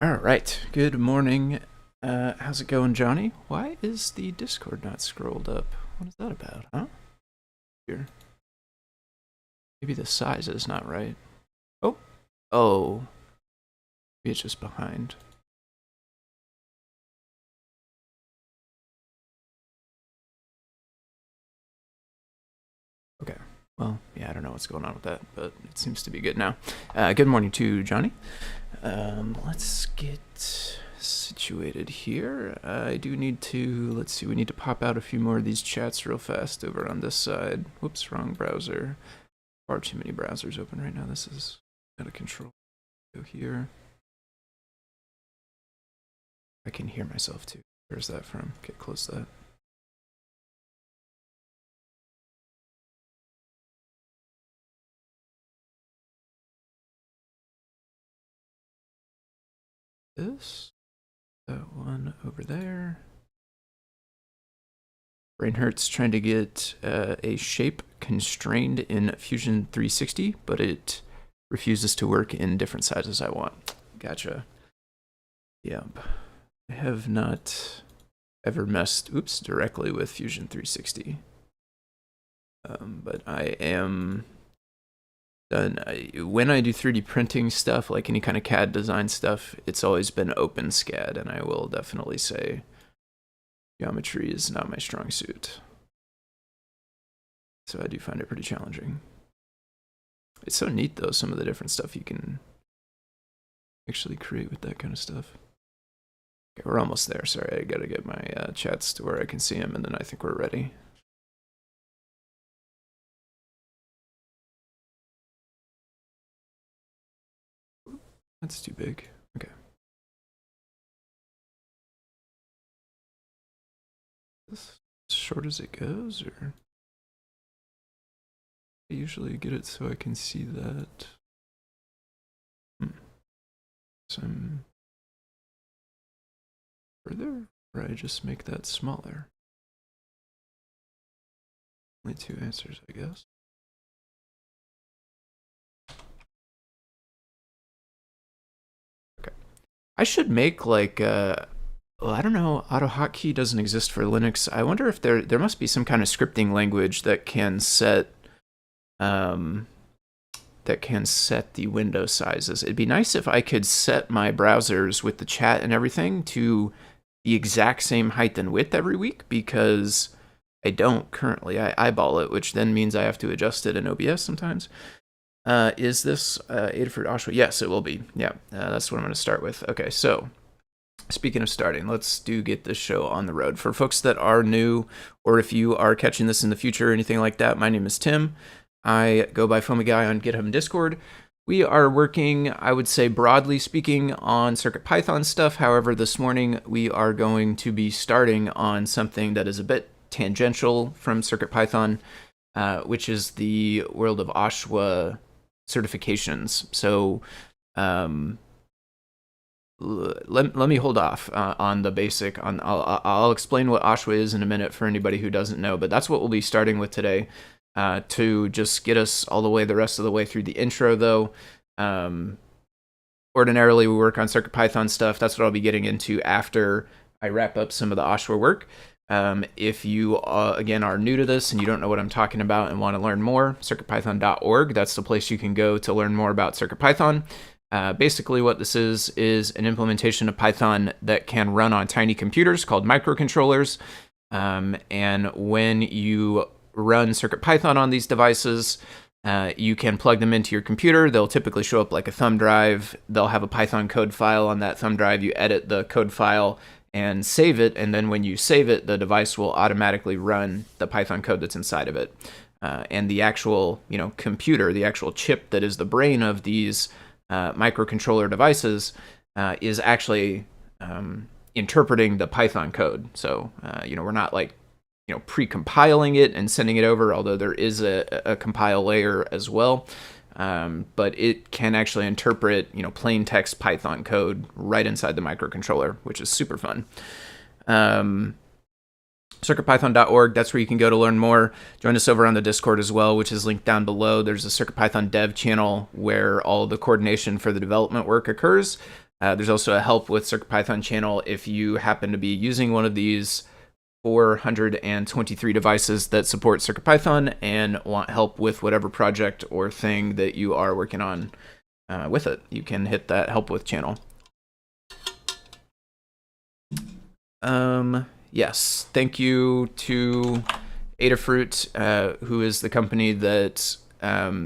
All right. Good morning. How's it going, Johnny? Why is the Discord not scrolled up? What is that about, huh? Here. Maybe the size is not right. Oh. Oh. Maybe it's just behind. Okay. Well, yeah, I don't know what's going on with that, but it seems to be good now. Good morning to Johnny. Let's get situated here. I do need to, let's see, we need to pop out a few more of these chats real fast over on this side. Whoops, wrong browser. Far too many browsers open right now. This is out of control. Go here. I can hear myself too. Where's that from? Okay, close that. That one over there. Brain hurts trying to get a shape constrained in Fusion 360, but it refuses to work in different sizes I want. Gotcha. Yep. I have not ever messed, directly with Fusion 360. But I am done. When I do 3D printing stuff, like any kind of CAD design stuff, it's always been OpenSCAD, and I will definitely say geometry is not my strong suit. So I do find it pretty challenging. It's so neat, though, some of the different stuff you can actually create with that kind of stuff. Okay, we're almost there. Sorry, I gotta get my chats to where I can see them, and then I think we're ready. That's too big. Okay. As short as it goes, or I usually get it so I can see that. So I'm further, or I just make that smaller. Only two answers, I guess. Okay. I should make like well, I don't know, AutoHotkey doesn't exist for Linux. I wonder if there must be some kind of scripting language that can set the window sizes. It'd be nice if I could set my browsers with the chat and everything to the exact same height and width every week, because I don't currently. I eyeball it, which then means I have to adjust it in OBS sometimes. Is this Adafruit OSHWA? Yes, it will be. Yeah, that's what I'm going to start with. Okay, so speaking of starting, let's get this show on the road. For folks that are new, or if you are catching this in the future or anything like that, my name is Tim. I go by FoamyGuy on GitHub and Discord. We are working, I would say broadly speaking, on CircuitPython stuff. However, this morning we are going to be starting on something that is a bit tangential from CircuitPython, which is the world of OSHWA certifications. So let me hold off on the basic. I'll explain what OSHWA is in a minute for anybody who doesn't know, but that's what we'll be starting with today. To just get us all the way the rest of the way through the intro, though. Ordinarily, we work on CircuitPython stuff. That's what I'll be getting into after I wrap up some of the OSHWA work. If you, again, are new to this and you don't know what I'm talking about and want to learn more, circuitpython.org, that's the place you can go to learn more about CircuitPython. Basically, what this is an implementation of Python that can run on tiny computers called microcontrollers. And when you run CircuitPython on these devices, you can plug them into your computer. They'll typically show up like a thumb drive. They'll have a Python code file on that thumb drive. You edit the code file and save it, and then when you save it, the device will automatically run the Python code that's inside of it. And the actual, computer, the actual chip that is the brain of these microcontroller devices, is actually interpreting the Python code. So, we're not like pre-compiling it and sending it over, although there is a compile layer as well. But it can actually interpret, plain text Python code right inside the microcontroller, which is super fun. CircuitPython.org, that's where you can go to learn more. Join us over on the Discord as well, which is linked down below. There's a CircuitPython dev channel where all the coordination for the development work occurs. There's also a help with CircuitPython channel if you happen to be using one of these 423 devices that support CircuitPython and want help with whatever project or thing that you are working on with it. You can hit that help with channel. Yes, thank you to Adafruit, who is the company that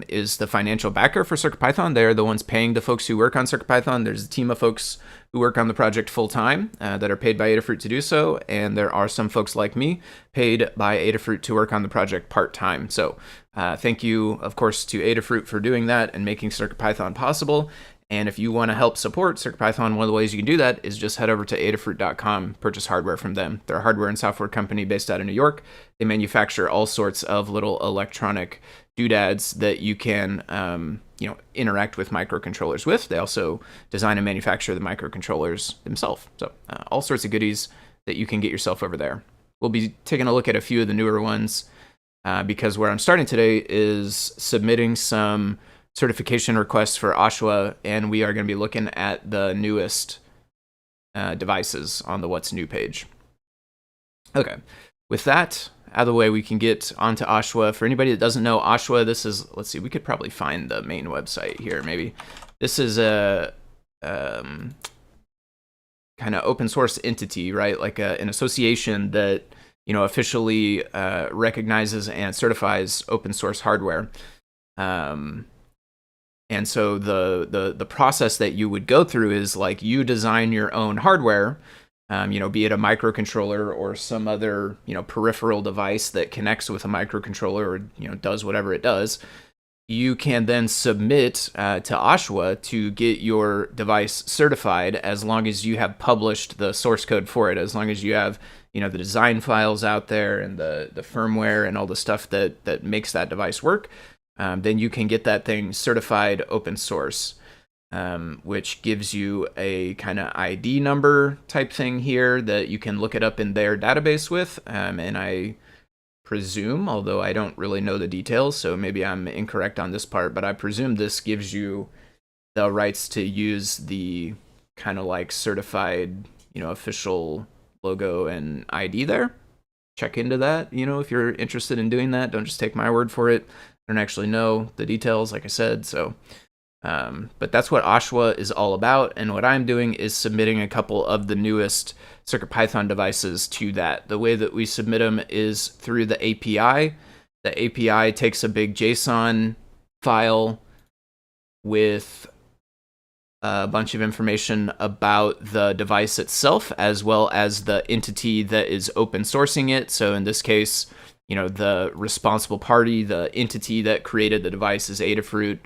is the financial backer for CircuitPython. They're the ones paying the folks who work on CircuitPython. There's a team of folks who work on the project full-time that are paid by Adafruit to do so, and there are some folks like me paid by Adafruit to work on the project part-time. So thank you, of course, to Adafruit for doing that and making CircuitPython possible. And if you want to help support CircuitPython, one of the ways you can do that is just head over to adafruit.com, purchase hardware from them. They're a hardware and software company based out of New York. They manufacture all sorts of little electronic doodads that you can interact with microcontrollers with. They also design and manufacture the microcontrollers themselves. So all sorts of goodies that you can get yourself over there. We'll be taking a look at a few of the newer ones because where I'm starting today is submitting some certification requests for OSHWA, and we are going to be looking at the newest devices on the What's New page. Okay, with that out of the way, we can get onto OSHWA. For anybody that doesn't know OSHWA, this is, let's see, we could probably find the main website here, maybe. This is a kind of open source entity, right? Like an association that, officially recognizes and certifies open source hardware. And so the process that you would go through is like you design your own hardware, be it a microcontroller or some other, peripheral device that connects with a microcontroller or, does whatever it does. You can then submit to OSHWA to get your device certified as long as you have published the source code for it, as long as you have, the design files out there and the firmware and all the stuff that makes that device work. Then you can get that thing certified open source, which gives you a kind of ID number type thing here that you can look it up in their database with. And I presume, although I don't really know the details, so maybe I'm incorrect on this part, but I presume this gives you the rights to use the kind of like certified, official logo and ID there. Check into that, if you're interested in doing that. Don't just take my word for it. I don't actually know the details, like I said, so but that's what OSHWA is all about, and what I'm doing is submitting a couple of the newest CircuitPython devices to that. The way that we submit them is through the API. The API takes a big JSON file with a bunch of information about the device itself, as well as the entity that is open sourcing it. So in this case, the responsible party, the entity that created the device is Adafruit.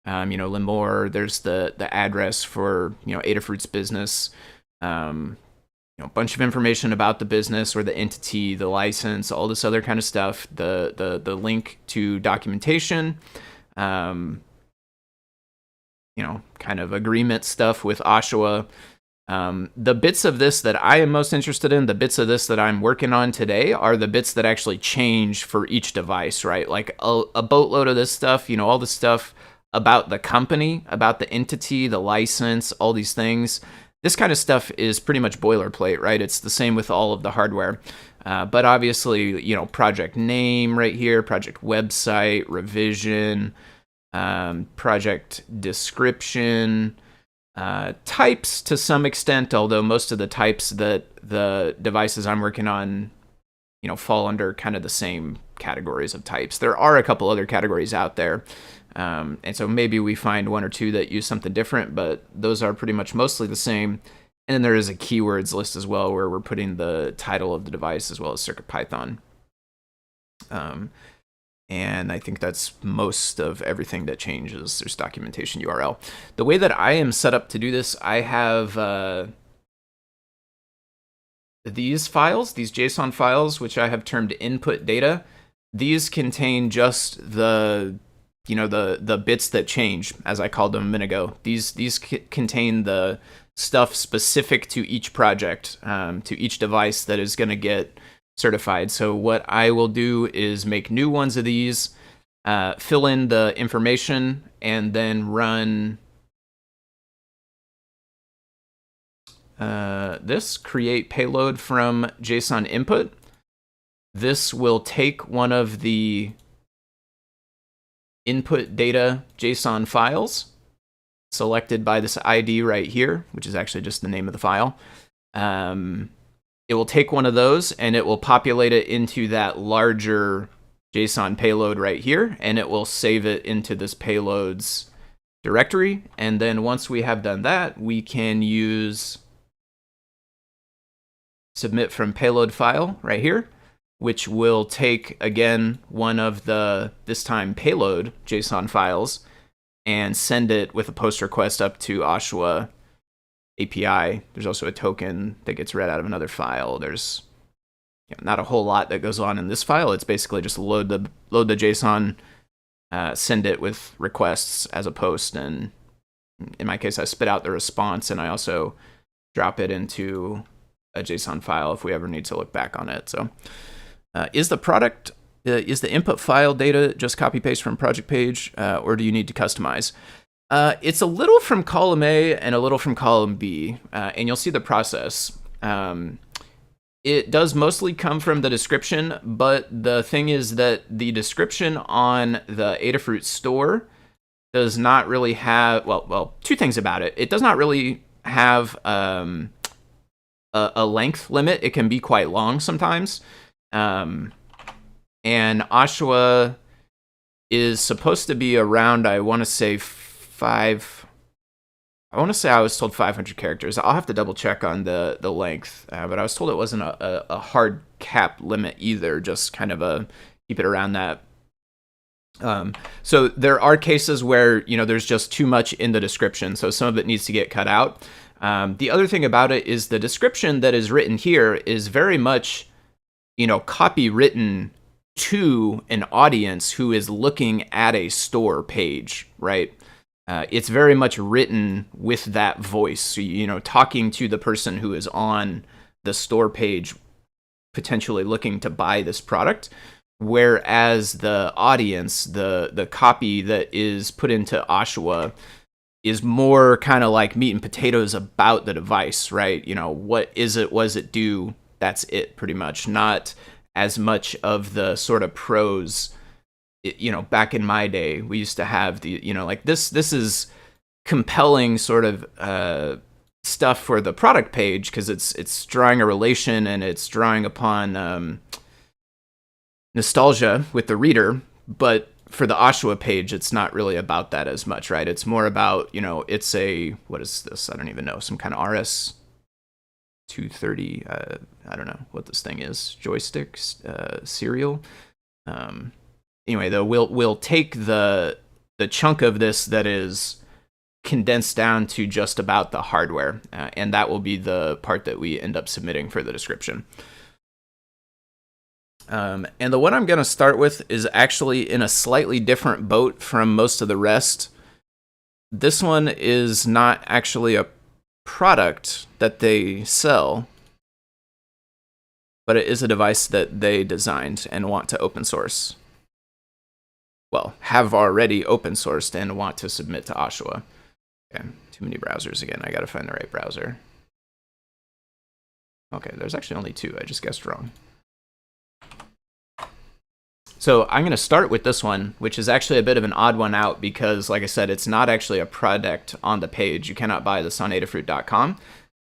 Limor, there's the address for, Adafruit's business. A bunch of information about the business or the entity, the license, all this other kind of stuff. The link to documentation, kind of agreement stuff with OSHWA. The bits of this that I am most interested in, the bits of this that I'm working on today, are the bits that actually change for each device, right? Like a boatload of this stuff, all the stuff about the company, about the entity, the license, all these things. This kind of stuff is pretty much boilerplate, right? It's the same with all of the hardware. But obviously, project name right here, project website, revision, project description, types to some extent, although most of the types that the devices I'm working on, fall under kind of the same categories of types. There are a couple other categories out there, and so maybe we find one or two that use something different, but those are pretty much mostly the same. And then there is a keywords list as well, where we're putting the title of the device as well as CircuitPython. And I think that's most of everything that changes. There's documentation URL. The way that I am set up to do this, I have these files, these JSON files, which I have termed input data. These contain just the bits that change, as I called them a minute ago. These contain the stuff specific to each project, to each device that is going to get certified. So what I will do is make new ones of these, fill in the information, and then run this, create payload from JSON input. This will take one of the input data JSON files selected by this ID right here, which is actually just the name of the file. It will take one of those and it will populate it into that larger JSON payload right here, and it will save it into this payloads directory. And then once we have done that, we can use submit from payload file right here, which will take, again, one of the, this time, payload JSON files and send it with a post request up to OSHWA API. There's also a token that gets read out of another file. There's not a whole lot that goes on in this file. It's basically just load the JSON, send it with requests as a post, and in my case, I spit out the response, and I also drop it into a JSON file if we ever need to look back on it. So is the input file data just copy paste from project page, or do you need to customize? It's a little from column A and a little from column B, and you'll see the process. It does mostly come from the description, but the thing is that the description on the Adafruit store does not really have, well, two things about it. It does not really have a length limit. It can be quite long sometimes. And OSHWA is supposed to be around, I want to say I was told 500 characters. I'll have to double check on the length, but I was told it wasn't a hard cap limit either, just kind of keep it around that. So there are cases where, there's just too much in the description, so some of it needs to get cut out. The other thing about it is the description that is written here is very much, copywritten to an audience who is looking at a store page, right? It's very much written with that voice, so, talking to the person who is on the store page, potentially looking to buy this product, whereas the audience, the copy that is put into OSHWA is more kind of like meat and potatoes about the device, right? What is it? What does it do? That's it, pretty much. Not as much of the sort of prose. Back in my day, we used to have the, like this is compelling sort of stuff for the product page because it's drawing a relation and it's drawing upon nostalgia with the reader. But for the OSHWA page, it's not really about that as much, right? It's more about, it's what is this? I don't even know, some kind of RS 230. I don't know what this thing is. Joystick serial. Anyway, though, we'll take the chunk of this that is condensed down to just about the hardware, and that will be the part that we end up submitting for the description. And the one I'm going to start with is actually in a slightly different boat from most of the rest. This one is not actually a product that they sell, but it is a device that they designed and want to open source. Well, have already open sourced and want to submit to OSHWA. Okay, too many browsers again. I gotta find the right browser. Okay, there's actually only two. I just guessed wrong. So I'm gonna start with this one, which is actually a bit of an odd one out because, like I said, it's not actually a product on the page. You cannot buy this on Adafruit.com,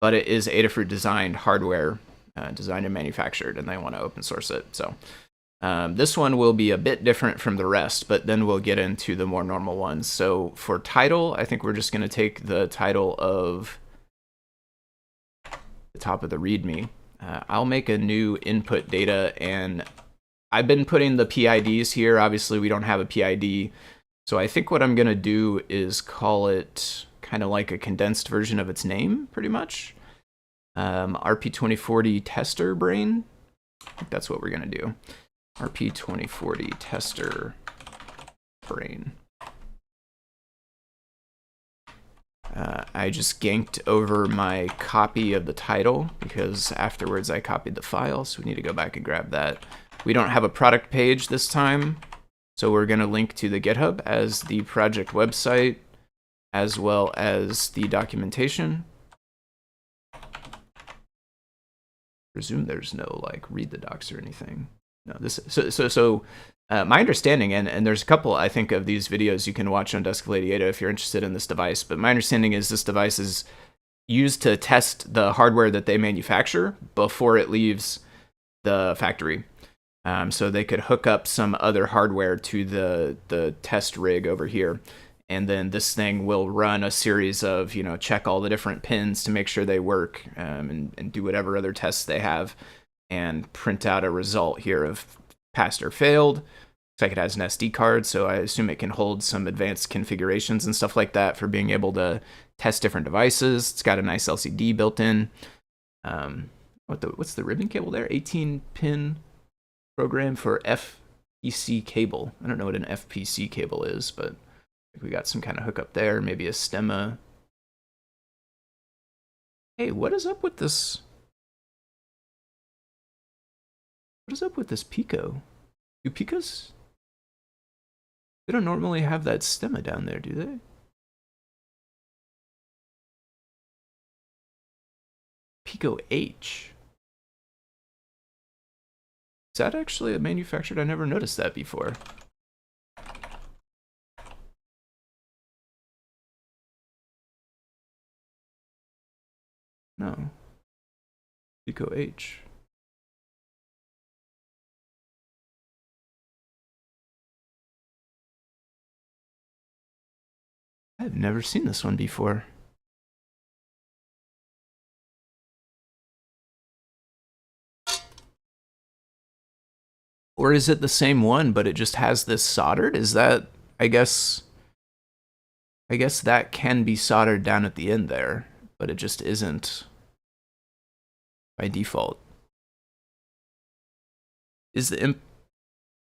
but it is Adafruit designed hardware, designed and manufactured, and they want to open source it. So this one will be a bit different from the rest, but then we'll get into the more normal ones. So for title, I think we're just going to take the title of the top of the README. I'll make a new input data, and I've been putting the PIDs here. Obviously, we don't have a PID, so I think what I'm going to do is call it kind of like a condensed version of its name, pretty much. RP2040 tester brain. I think that's what we're going to do. RP2040 tester brain. I just ganked over my copy of the title because afterwards I copied the file, so we need to go back and grab that. We don't have a product page this time, so we're going to link to the GitHub as the project website as well as the documentation. presume there's no like read the docs or anything. No, this so my understanding, and there's a couple I think of these videos you can watch on DisplayIO if you're interested in this device. But my understanding is this device is used to test the hardware that they manufacture before it leaves the factory. So they could hook up some other hardware to the test rig over here, and then this thing will run a series of, check all the different pins to make sure they work, and do whatever other tests they have, and print out a result here of passed or failed. Looks like it has an SD card, so I assume it can hold some advanced configurations and stuff like that for being able to test different devices. It's got a nice LCD built in. What's the ribbon cable there? 18-pin program for FPC cable. I don't know what an FPC cable is, but we got some kind of hookup there. Maybe a stemma. Hey, what is up with this? What is up with this Pico? Do Picos? They don't normally have that stemma down there, do they? Pico H. Is that actually manufactured? I never noticed that before. No. Pico H. I've never seen this one before. Or is it the same one, but it just has this soldered? Is that, I guess that can be soldered down at the end there, but it just isn't by default. Is the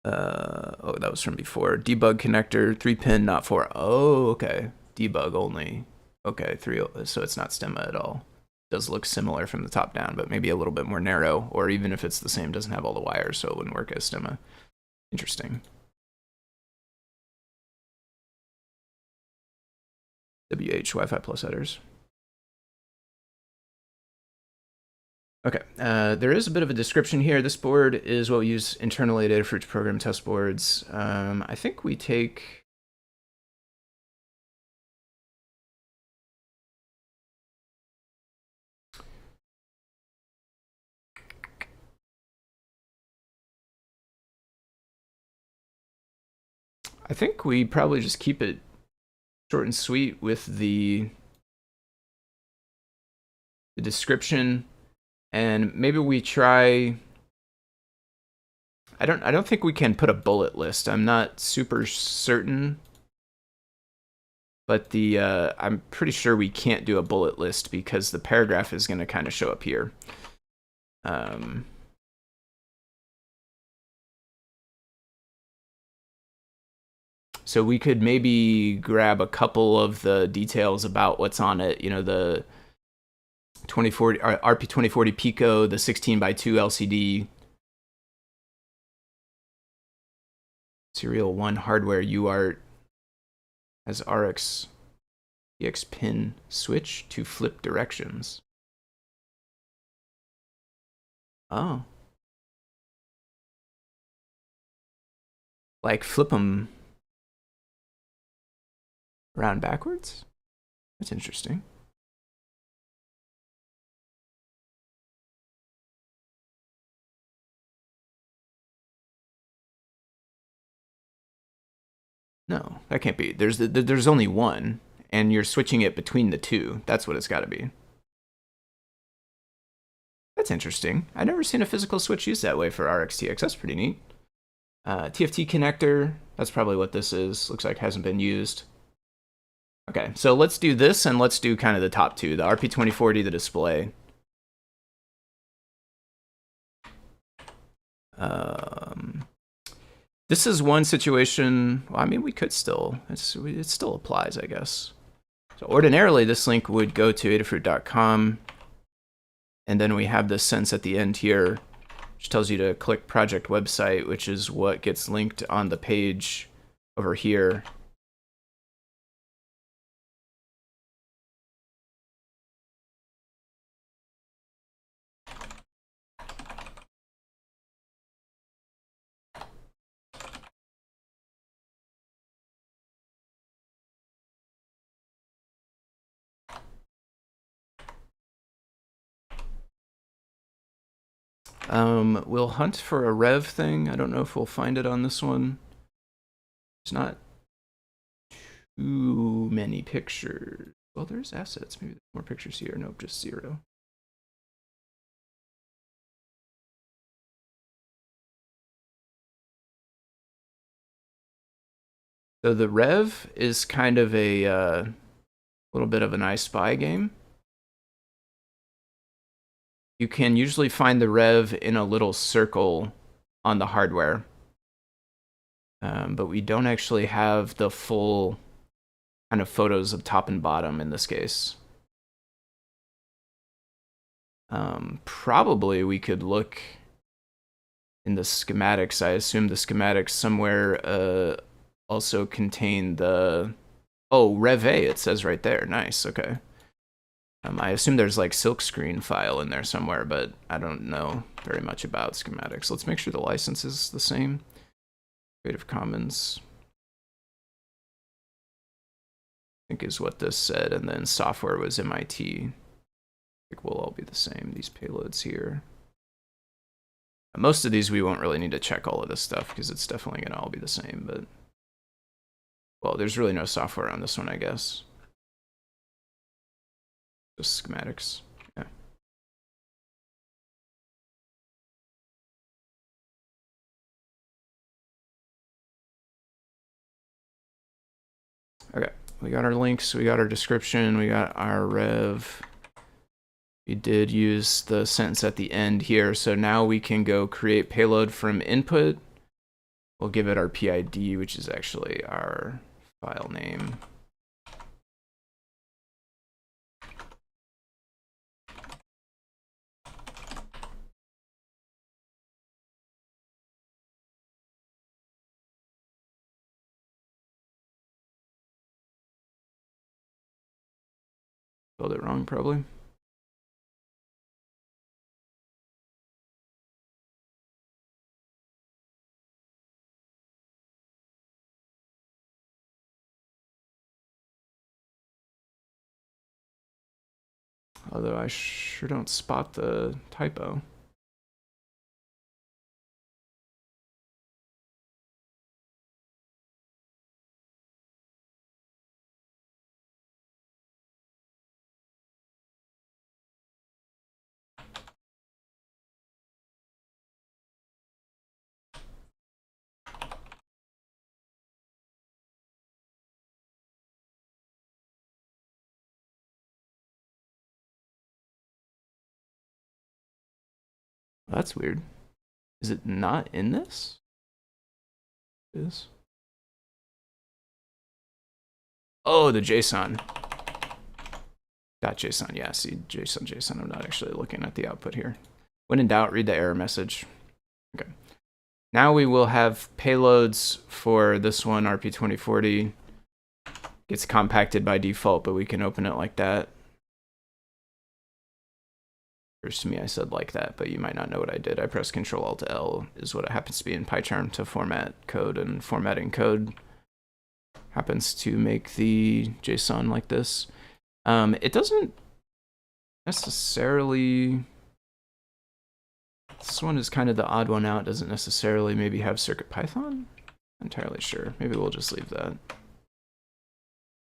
oh, that was from before. Debug connector, 3-pin, not 4. Oh, okay. Debug only. Okay, 3. So it's not stemma at all. It does look similar from the top down, but maybe a little bit more narrow, or even if it's the same, doesn't have all the wires, so it wouldn't work as stemma. Interesting. WH Wi-Fi plus headers. Okay, there is a bit of a description here. This board is what we use internally at Adafruit to program test boards. I think we take... I think we probably just keep it short and sweet with the description, and maybe we try... I don't think we can put a bullet list. I'm not super certain, but I'm pretty sure we can't do a bullet list because the paragraph is going to kind of show up here. So we could maybe grab a couple of the details about what's on it. The 2040 RP2040 Pico, the 16:2 LCD, Serial 1 hardware UART has RX EX pin switch to flip directions. Oh. Like flip them around backwards? That's interesting. No, that can't be. There's only one, and you're switching it between the two. That's what it's got to be. That's interesting. I've never seen a physical switch used that way for RxTX. That's pretty neat. TFT connector. That's probably what this is. Looks like hasn't been used. Okay, so let's do this, and let's do kind of the top two. The RP2040, the display. This is one situation. Well, I mean, we could still, it still applies, I guess. So ordinarily, this link would go to adafruit.com, and then we have this sentence at the end here, which tells you to click project website, which is what gets linked on the page over here. We'll hunt for a rev thing. I don't know if we'll find it on this one. It's not too many pictures. Well, there's assets. Maybe there's more pictures here. Nope, just 0. So the rev is kind of a little bit of an I Spy game. You can usually find the rev in a little circle on the hardware. But we don't actually have the full kind of photos of top and bottom in this case. Probably we could look in the schematics. I assume the schematics somewhere also contain the... Oh, Rev A, it says right there. Nice, okay. I assume there's like silkscreen file in there somewhere, but I don't know very much about schematics. Let's make sure the license is the same. Creative Commons, I think is what this said, and then software was MIT. I think we'll all be the same, these payloads here. Most of these we won't really need to check all of this stuff because it's definitely going to all be the same, but... Well, there's really no software on this one, I guess. Just schematics, yeah. Okay, we got our links, we got our description, we got our rev. We did use the sentence at the end here, so now we can go create payload from input. We'll give it our PID, which is actually our file name. Spelled it wrong, probably. Although I sure don't spot the typo. That's weird. Is it not in this? It is. Oh, the JSON. .json, yeah, see, JSON. I'm not actually looking at the output here. When in doubt, read the error message. Okay. Now we will have payloads for this one, RP2040. Gets compacted by default, but we can open it like that. First to me, I said like that, but you might not know what I did. I pressed Control-Alt-L is what it happens to be in PyCharm to format code, and formatting code happens to make the JSON like this. It doesn't necessarily... This one is kind of the odd one out. Doesn't necessarily maybe have CircuitPython? Not entirely sure. Maybe we'll just leave that. I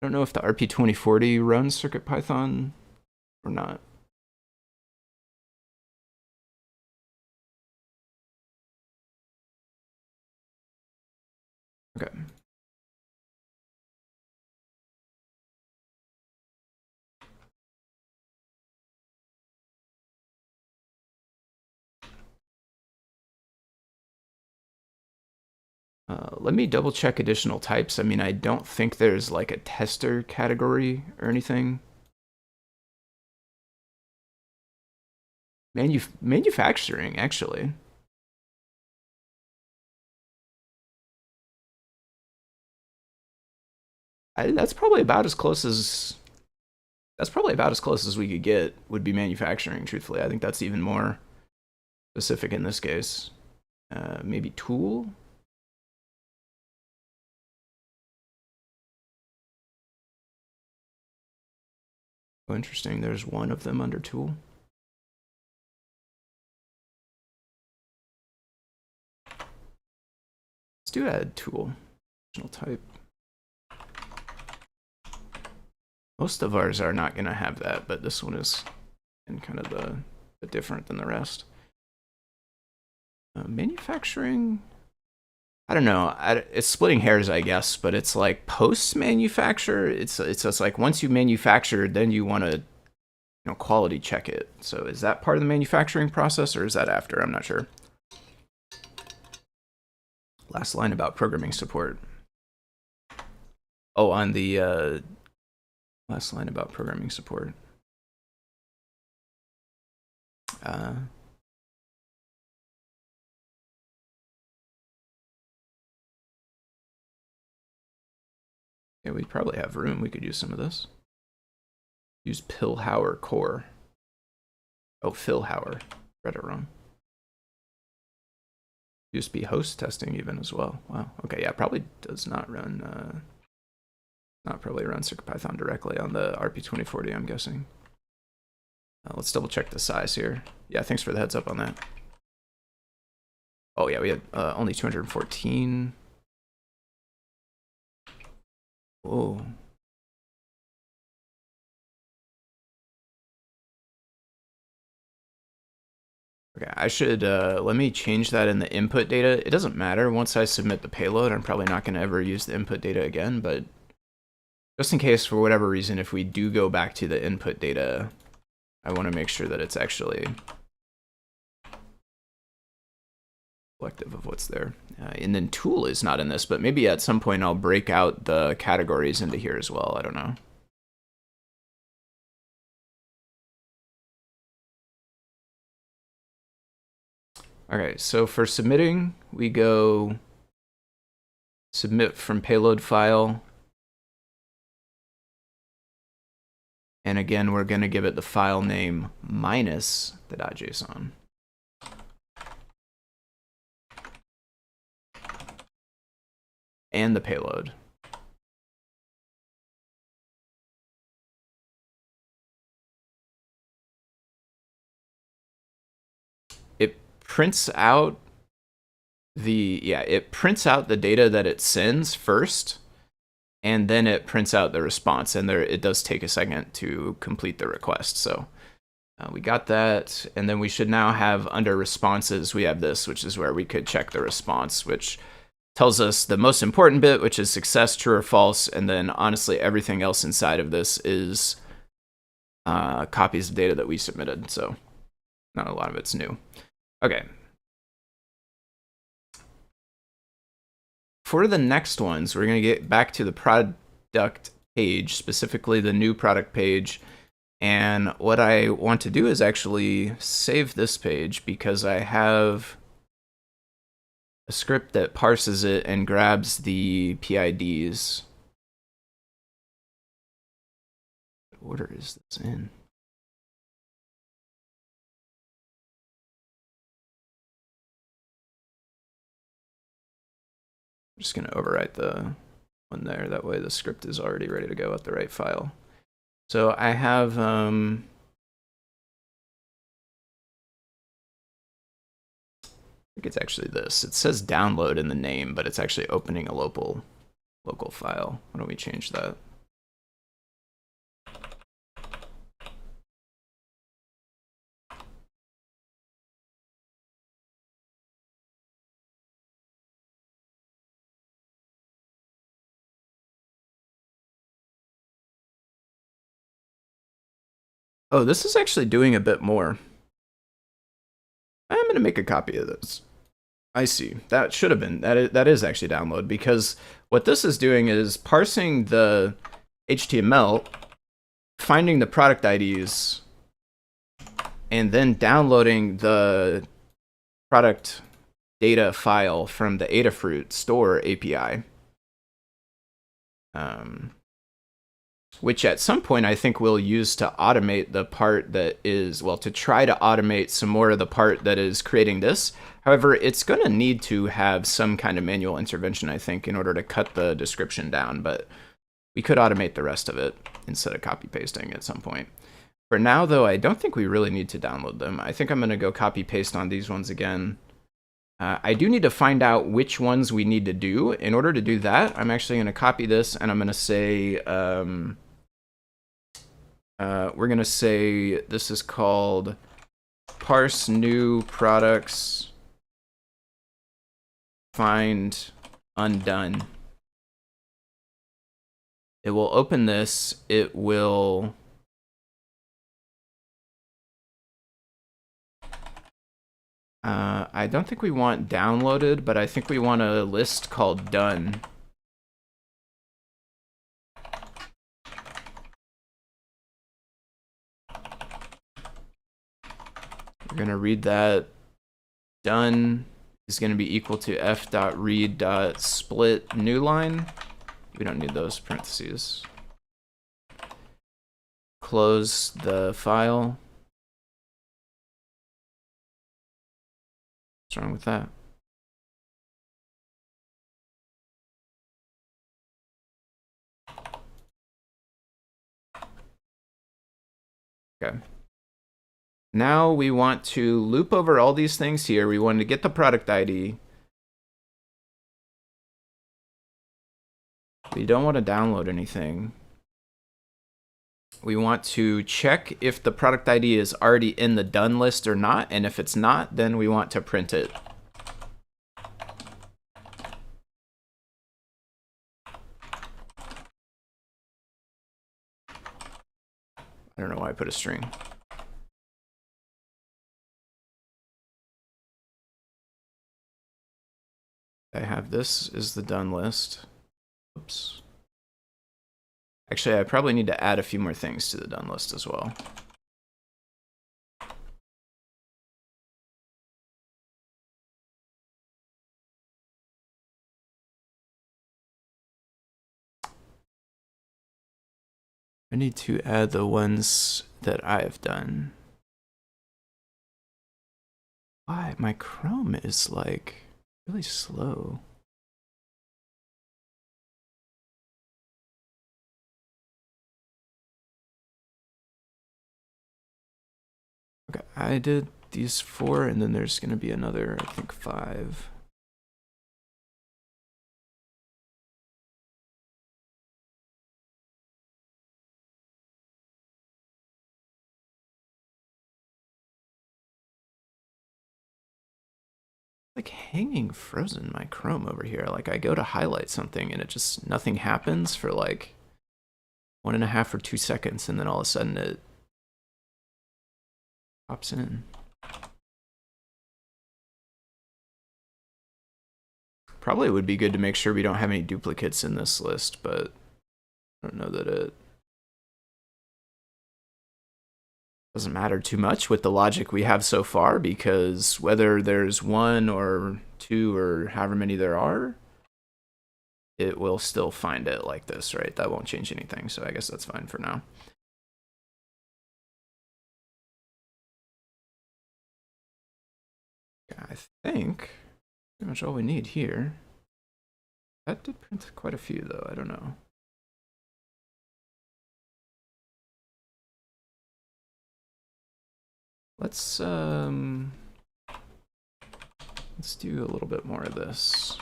don't know if the RP2040 runs CircuitPython or not. Okay. Let me double check additional types. I mean, I don't think there's like a tester category or anything. Manufacturing, actually. That's probably about as close as we could get, would be manufacturing, truthfully. I think that's even more specific in this case. Maybe tool? Oh, interesting. There's one of them under tool. do add tool, type. Most of ours are not going to have that, but this one is in kind of the different than the rest. Manufacturing, I don't know. It's splitting hairs, I guess, but it's like post-manufacture. It's just like once you manufacture, then you want to quality check it. So is that part of the manufacturing process, or is that after? I'm not sure. Last line about programming support. Oh, on the last line about programming support. Yeah, we probably have room. We could use some of this. Use Pilhauer core. Oh, Philhauer. Read it wrong. USB host testing even as well. Wow. Okay, yeah, probably does not run not probably run CircuitPython directly on the RP2040, I'm guessing. Let's double check the size here. Yeah, thanks for the heads up on that. Oh yeah, we had only 214. Whoa. Okay, I should, let me change that in the input data. It doesn't matter. Once I submit the payload, I'm probably not going to ever use the input data again, but just in case, for whatever reason, if we do go back to the input data, I want to make sure that it's actually reflective of what's there. And then tool is not in this, but maybe at some point I'll break out the categories into here as well. I don't know. Okay, so for submitting, we go submit from payload file. And again, we're going to give it the file name minus the .json. And the payload. It prints out the data that it sends first, and then it prints out the response, and it does take a second to complete the request. So we got that, and then we should now have under responses, we have this, which is where we could check the response, which tells us the most important bit, which is success, true or false, and then honestly everything else inside of this is copies of data that we submitted, so not a lot of it's new. Okay. For the next ones, we're going to get back to the product page, specifically the new product page. And what I want to do is actually save this page because I have a script that parses it and grabs the PIDs. What order is this in? I'm just going to overwrite the one there. That way the script is already ready to go at the right file. So I have I think it's actually this. It says download in the name, but it's actually opening a local file. Why don't we change that? Oh, this is actually doing a bit more. I'm going to make a copy of this. I see. That should have been. That is actually download, because what this is doing is parsing the HTML, finding the product IDs, and then downloading the product data file from the Adafruit store API. Which at some point I think we'll use to automate the part that is, well, to try to automate some more of the part that is creating this. However, it's going to need to have some kind of manual intervention, I think, in order to cut the description down, but we could automate the rest of it instead of copy pasting at some point. For now, though, I don't think we really need to download them. I think I'm going to go copy paste on these ones again. I do need to find out which ones we need to do. In order to do that, I'm actually going to copy this, and I'm going to say, we're going to say this is called parse new products find undone. It will open this. It will I don't think we want downloaded, but I think we want a list called done. We're going to read that. Done is going to be equal to f.read.split new line. We don't need those parentheses. Close the file. What's wrong with that? Okay. Now we want to loop over all these things here. We want to get the product ID. We don't want to download anything. We want to check if the product ID is already in the done list or not, and if it's not, then we want to print it. I don't know why I put a string. I have this is the done list. Oops. Actually, I probably need to add a few more things to the done list as well. I need to add the ones that I have done. Why? My Chrome is like really slow. Okay, I did these 4, and then there's going to be another, I think, 5. Like hanging frozen my Chrome over here. Like I go to highlight something and it just, nothing happens for like 1.5 or 2 seconds, and then all of a sudden it pops in. Probably would be good to make sure we don't have any duplicates in this list, but I don't know that it doesn't matter too much with the logic we have so far, because whether there's 1 or 2 or however many there are, it will still find it like this, right? That won't change anything, so I guess that's fine for now. Yeah, I think pretty much all we need here. That did print quite a few, though. I don't know. Let's do a little bit more of this.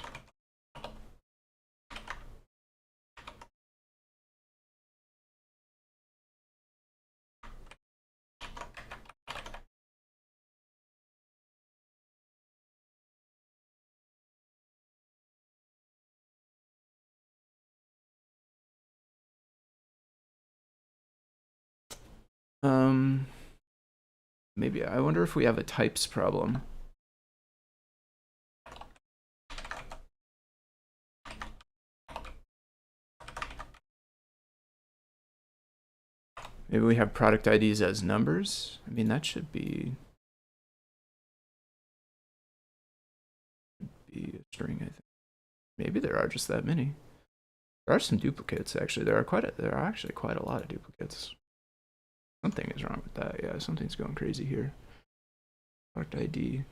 Maybe, I wonder if we have a types problem. Maybe we have product IDs as numbers. I mean, that should be a string, I think. Maybe there are just that many. There are some duplicates, actually. There are actually quite a lot of duplicates. Something is wrong with that. Yeah, something's going crazy here. Product ID.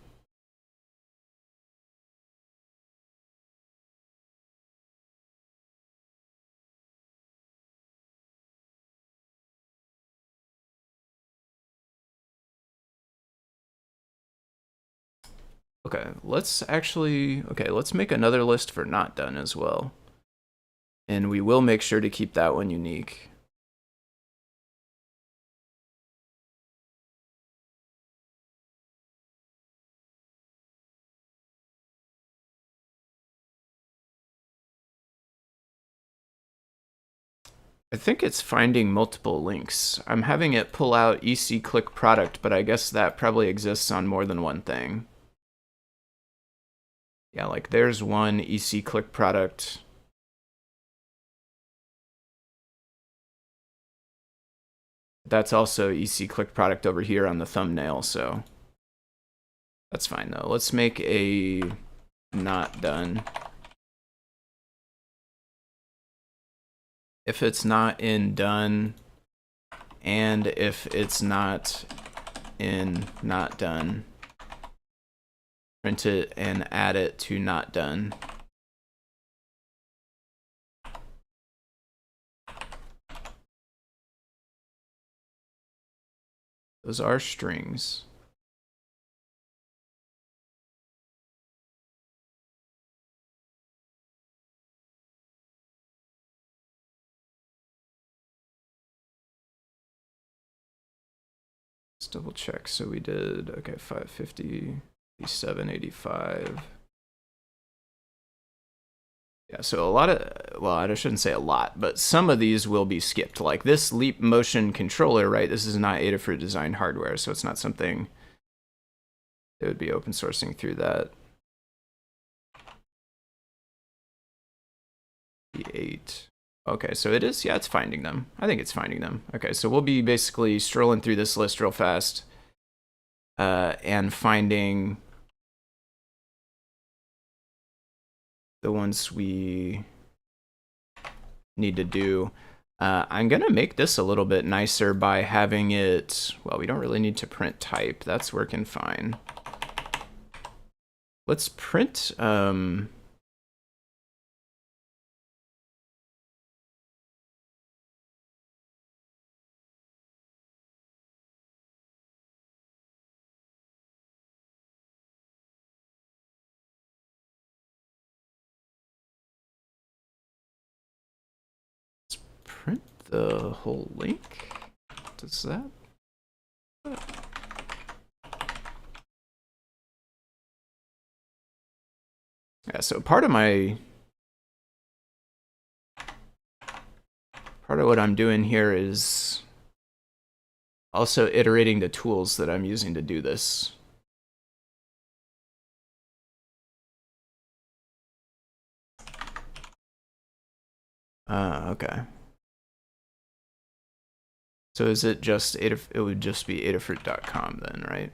Okay, let's make another list for not done as well. And we will make sure to keep that one unique. I think it's finding multiple links. I'm having it pull out EC click product, but I guess that probably exists on more than one thing. Yeah, like there's one EC click product. That's also EC click product over here on the thumbnail, so that's fine though. Let's make a not done. If it's not in done, and if it's not in not done, print it and add it to not done. Those are strings. Let's double check. So we did, okay, 550, 785. Yeah, so a lot of, well, I shouldn't say a lot, but some of these will be skipped. Like this Leap Motion controller, right? This is not Adafruit designed hardware, so it's not something they would be open sourcing through that. The8. Okay, so it is, yeah, it's finding them. I think it's finding them. Okay, so we'll be basically strolling through this list real fast and finding the ones we need to do. I'm gonna make this a little bit nicer by having it, well, we don't really need to print type. That's working fine. Let's print, print the whole link. Does that? Yeah, so part of what I'm doing here is also iterating the tools that I'm using to do this. Okay. So is it just it would just be adafruit.com then, right?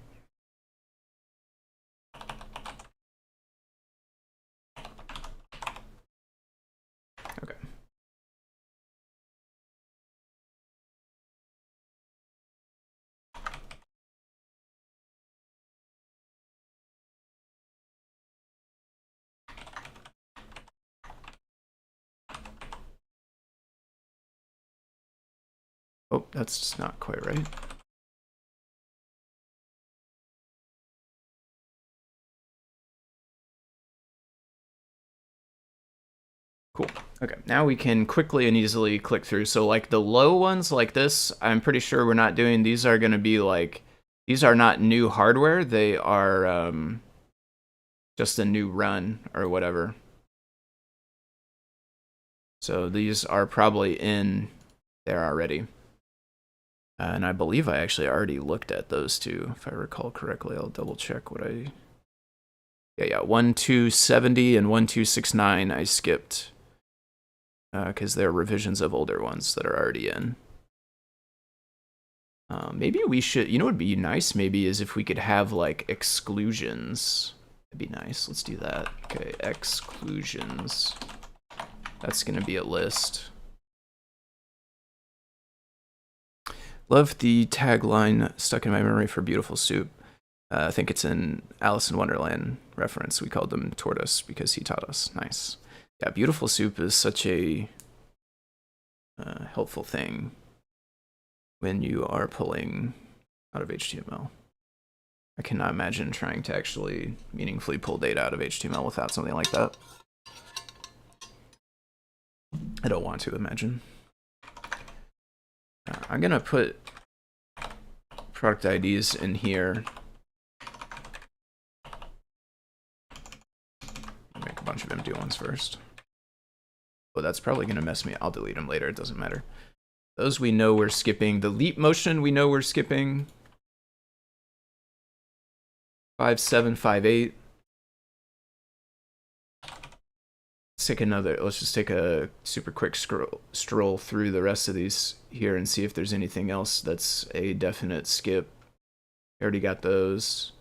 Okay. Oh, that's just not quite right. Cool. Okay, now we can quickly and easily click through. So like the low ones like this, I'm pretty sure we're not doing. These are going to be like, these are not new hardware. They are just a new run or whatever. So these are probably in there already. And I believe I actually already looked at those two. If I recall correctly, I'll double check what I... Yeah, 1270 and 1269 I skipped. Because they're revisions of older ones that are already in. Maybe we should, you know what would be nice maybe is if we could have like exclusions. That'd be nice. Let's do that. Okay, exclusions. That's going to be a list. Love the tagline stuck in my memory for Beautiful Soup. I think it's an Alice in Wonderland reference. We called them tortoise because he taught us. Nice. Yeah, Beautiful Soup is such a helpful thing when you are pulling out of HTML. I cannot imagine trying to actually meaningfully pull data out of HTML without something like that. I don't want to imagine. I'm gonna put product IDs in here. Make a bunch of empty ones first. Oh, that's probably gonna mess me. I'll delete them later, it doesn't matter. Those we know we're skipping. The leap motion we know we're skipping. 5, 7, 5, 8. Let's just take a super quick stroll through the rest of these here and see if there's anything else that's a definite skip. Already got those.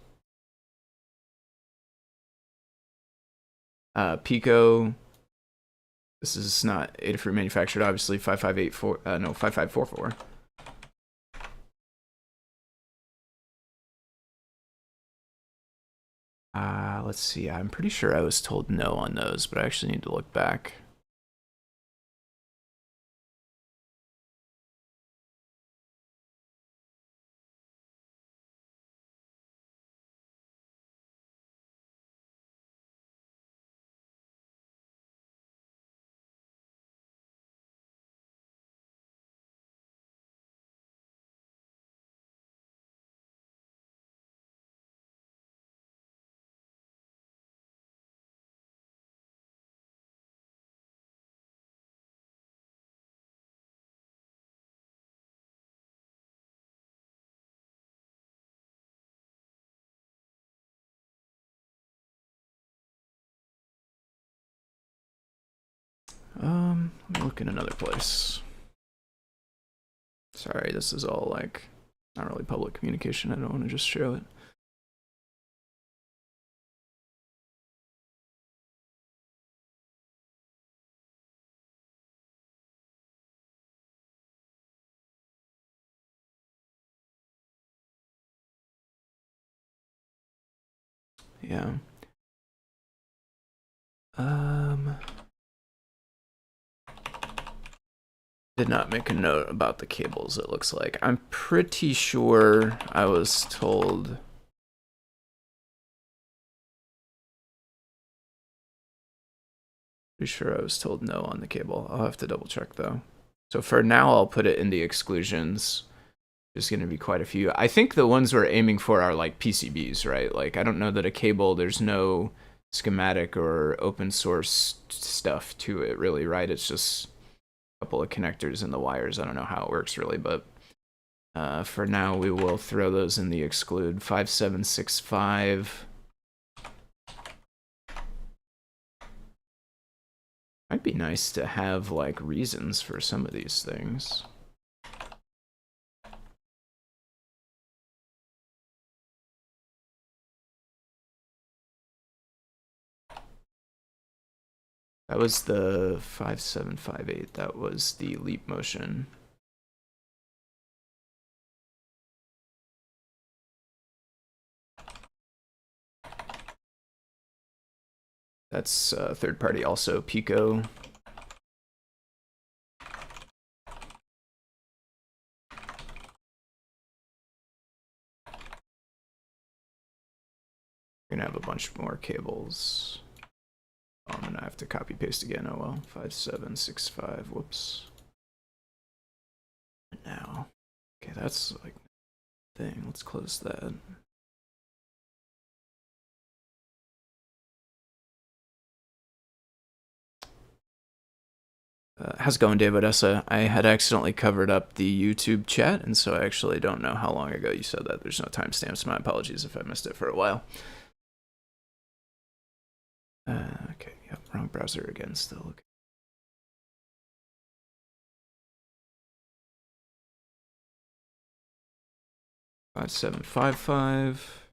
Pico. This is not Adafruit manufactured, obviously. 5584. No, 5544. Let's see. I'm pretty sure I was told no on those, but I actually need to look back. Let me look in another place. Sorry, this is all like not really public communication. I don't want to just show it. Yeah. Did not make a note about the cables, it looks like. I'm pretty sure I was told... Pretty sure I was told no on the cable. I'll have to double check though. So for now, I'll put it in the exclusions. There's going to be quite a few. I think the ones we're aiming for are like PCBs, right? Like, I don't know that a cable, there's no schematic or open source stuff to it really, right? It's just a couple of connectors and the wires. I don't know how it works really, but for now we will throw those in the exclude. 5765. Might be nice to have like reasons for some of these things. That was the 5758. That was the leap motion. That's third party also, Pico. We're gonna have a bunch more cables. Oh, I'm gonna have to copy paste again. Oh well. 5765. Whoops. And now, okay, that's like thing. Let's close that. How's it going, Dave Odessa? I had accidentally covered up the YouTube chat, and so I actually don't know how long ago you said that. There's no timestamps. My apologies if I missed it for a while. Okay, yep, wrong browser again still. Okay. Five, 7, 5, 5.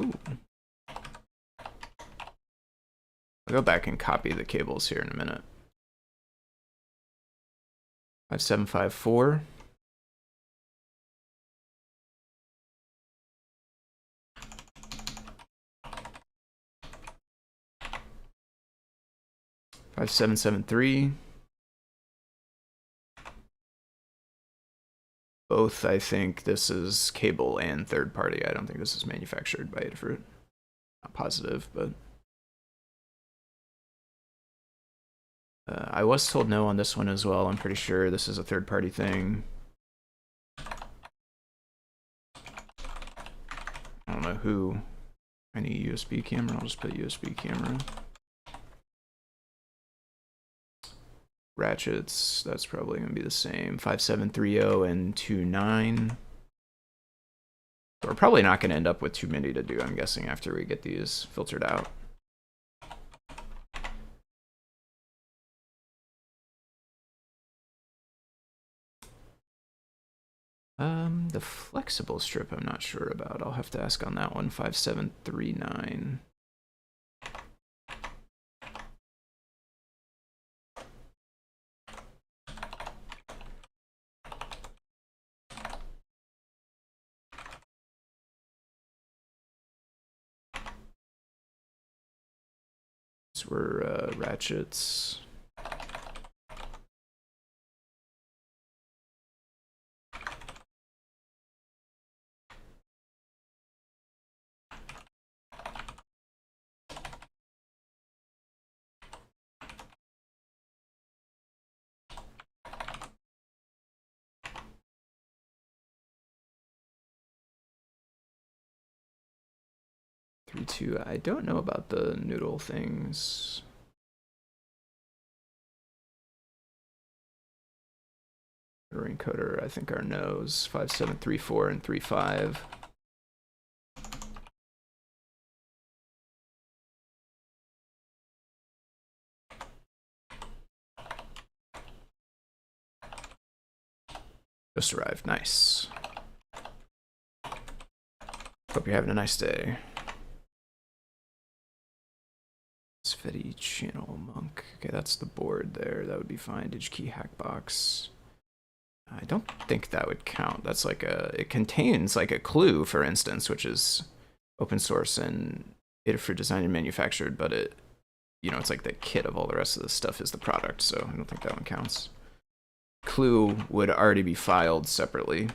Ooh. I'll go back and copy the cables here in a minute. 5754. Five, 7, 7, 3. both, I think this is cable and third party. I don't think this is manufactured by Adafruit. Not positive, but I was told no on this one as well. I'm pretty sure this is a third party thing. I don't know who. Any USB camera? I'll just put USB camera. Ratchets, that's probably going to be the same. 5730 and 29. We're probably not going to end up with too many to do, I'm guessing, after we get these filtered out. The flexible strip I'm not sure about. I'll have to ask on that one. 5739. These were ratchets. I don't know about the noodle things. Encoder, I think, are no's. 5734 and 35. Just arrived. Nice. Hope you're having a nice day. Sveti channel monk. Okay, that's the board there. That would be fine. DigiKey hackbox. I don't think that would count. That's like it contains like a clue, for instance, which is open source and Adafruit designed and manufactured, but it, it's like the kit of all the rest of the stuff is the product, so I don't think that one counts. Clue would already be filed separately.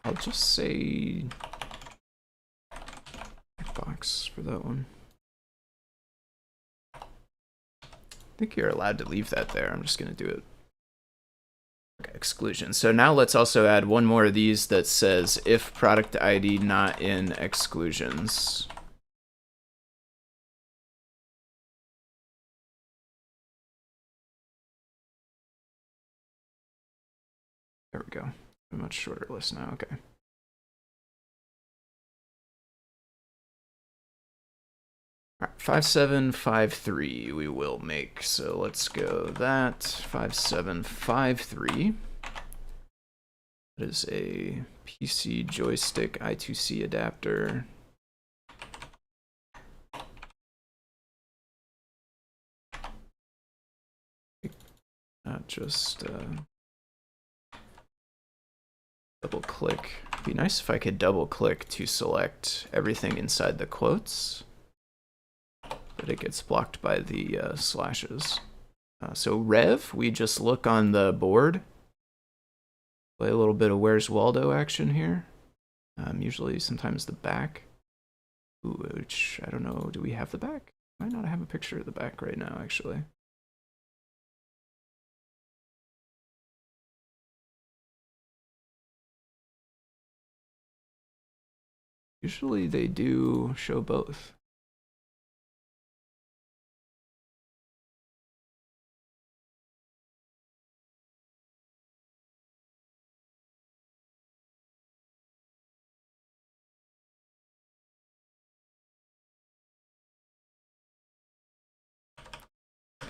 I'll just say box for that one. I think you're allowed to leave that there. I'm just going to do it. Okay, exclusion. So now let's also add one more of these that says if product ID not in exclusions. There we go. A much shorter list now. Okay. All right, 5753 we will make. So let's go that 5753. That is a PC joystick I2C adapter. Not just double click. It'd be nice if I could double click to select everything inside the quotes, but it gets blocked by the slashes. So rev, we just look on the board, play a little bit of Where's Waldo action here. Usually sometimes the back, which I don't know, do we have the back? Might not have a picture of the back right now, actually. Usually they do show both.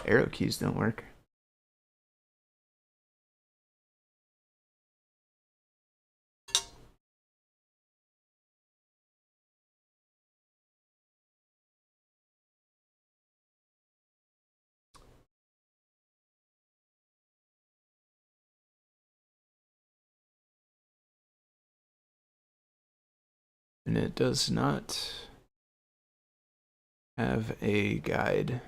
Arrow keys don't work. And it does not have a guide.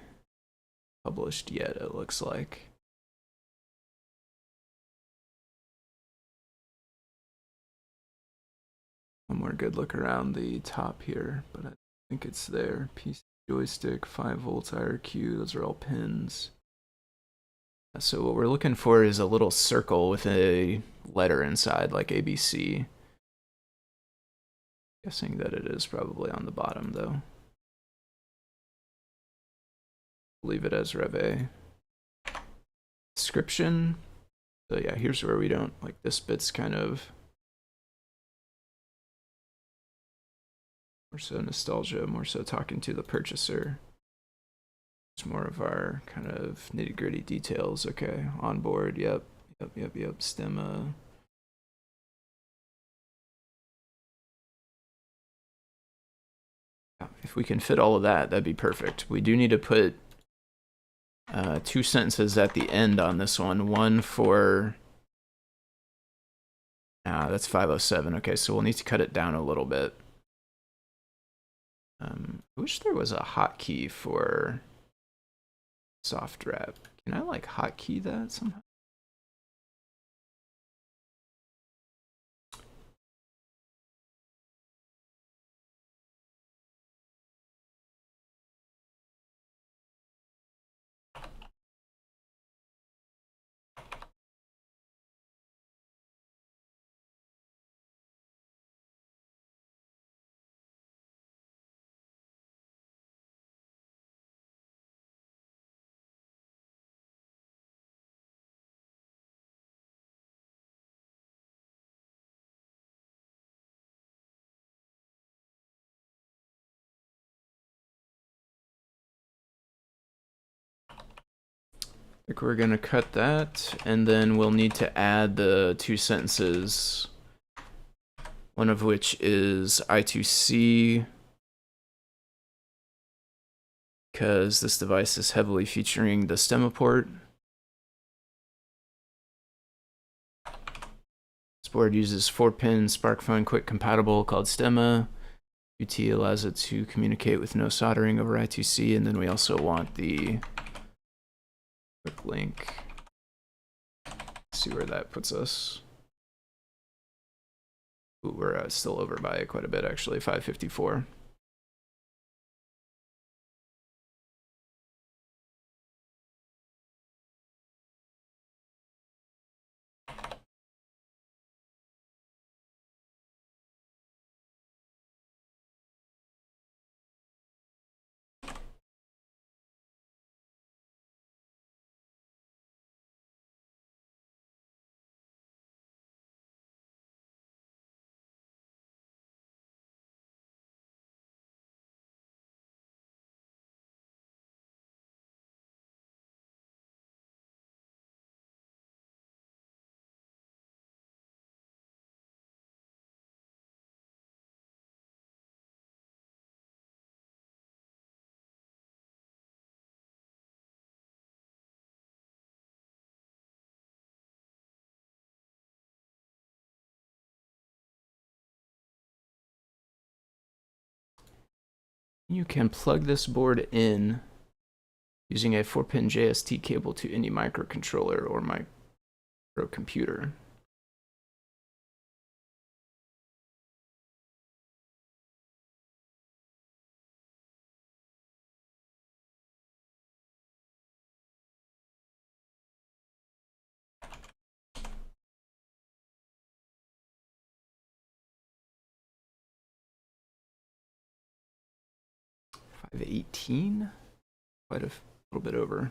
published yet, it looks like. One more good look around the top here, but I think it's there. PC joystick, 5 volts IRQ, those are all pins. So what we're looking for is a little circle with a letter inside, like ABC. Guessing that it is probably on the bottom, though. Leave it as Rev A. Description. So yeah, here's where we don't, like, this bit's kind of more so nostalgia, more so talking to the purchaser. It's more of our kind of nitty-gritty details. Okay, onboard, yep, stemma. If we can fit all of that, that'd be perfect. We do need to put 2 sentences at the end on this one. One for... that's 507. Okay, so we'll need to cut it down a little bit. I wish there was a hotkey for soft wrap. Can I like hotkey that somehow? I think we're gonna cut that, and then we'll need to add the 2 sentences, one of which is I2C, because this device is heavily featuring the stemma port. This board uses 4-pin SparkFun Quick compatible called stemma. UT allows it to communicate with no soldering over I2C, and then we also want the quick link. Let's see where that puts us. Ooh, we're still over by quite a bit, actually, 554. You can plug this board in using a 4-pin JST cable to any microcontroller or microcomputer. $518, quite a little bit over.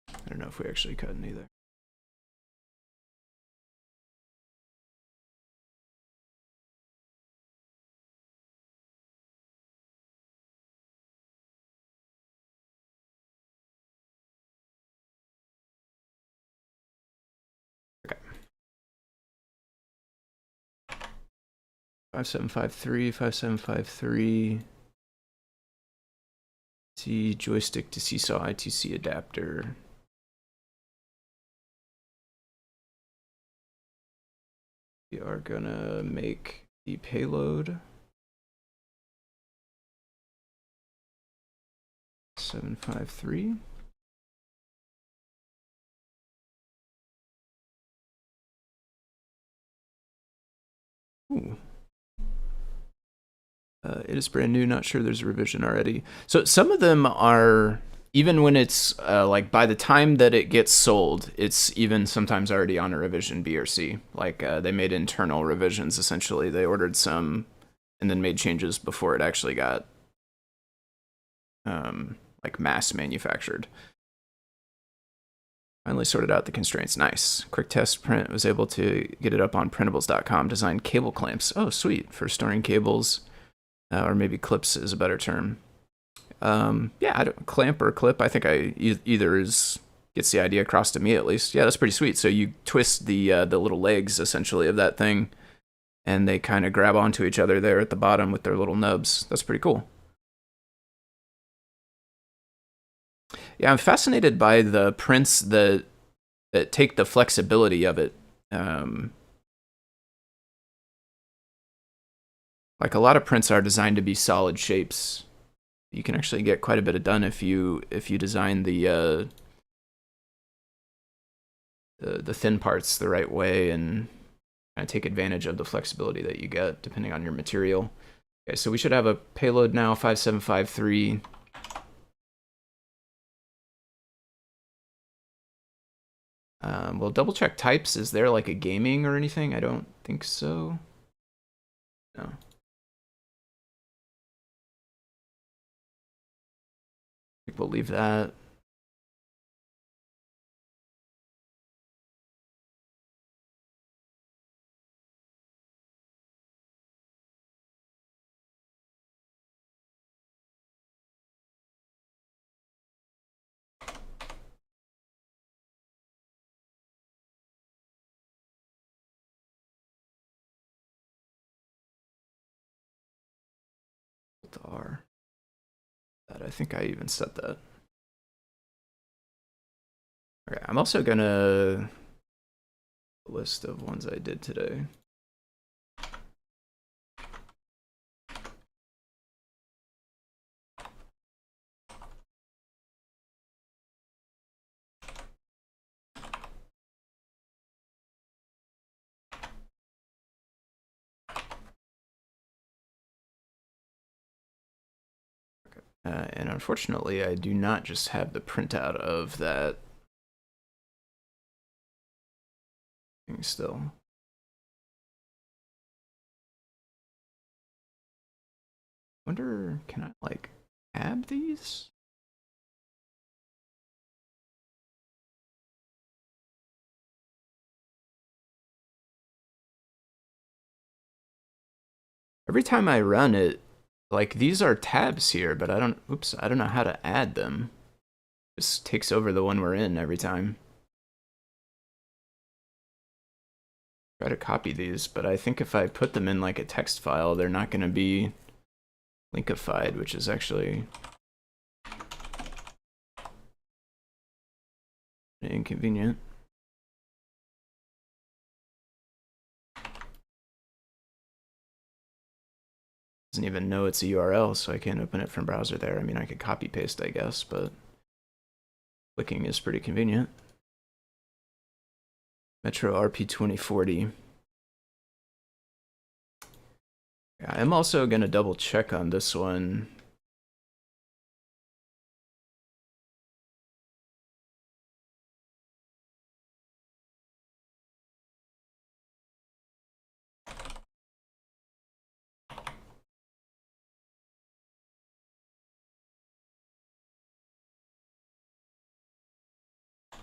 I don't know if we actually cut in either. Okay. 5753, 5753. See joystick to seesaw I2C adapter. We are gonna make the payload 753. Ooh. It is brand new, not sure there's a revision already. So some of them are, even when it's like by the time that it gets sold, it's even sometimes already on a revision B or C. Like they made internal revisions, essentially. They ordered some and then made changes before it actually got like mass manufactured. Finally sorted out the constraints. Nice. Quick test print was able to get it up on printables.com. Designed cable clamps. Oh, sweet. For storing cables. Or maybe clips is a better term. Yeah, I don't, clamp or clip. I think either gets the idea across to me at least. Yeah, that's pretty sweet. So you twist the little legs essentially of that thing, and they kind of grab onto each other there at the bottom with their little nubs. That's pretty cool. Yeah, I'm fascinated by the prints that take the flexibility of it. Like a lot of prints are designed to be solid shapes. You can actually get quite a bit done if you design the thin parts the right way and kind of take advantage of the flexibility that you get depending on your material. Okay, so we should have a payload now, 5753. We'll double check types. Is there like a gaming or anything? I don't think so. No. I think we'll leave that. R. That I think I even set that. Okay, I'm also gonna list of ones I did today. And unfortunately, I do not just have the printout of that thing still. Wonder, can I like tab these? Every time I run it, like these are tabs here, but I don't know how to add them. It just takes over the one we're in every time. Try to copy these, but I think if I put them in like a text file, they're not going to be linkified, which is actually inconvenient. Doesn't even know it's a URL, so I can't open it from browser there. I mean, I could copy paste, I guess, but clicking is pretty convenient. Metro RP2040. Yeah, I'm also going to double check on this one.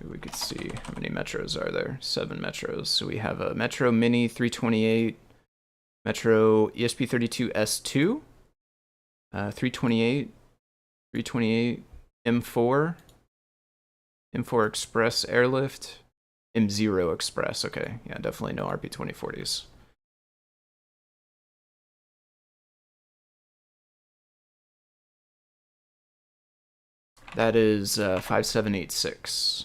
We could see how many metros are there. 7 metros. So we have a Metro Mini 328, Metro ESP32S2, 328, 328, M4, M4 Express Airlift, M0 Express. Okay, yeah, definitely no RP2040s. That is 5786.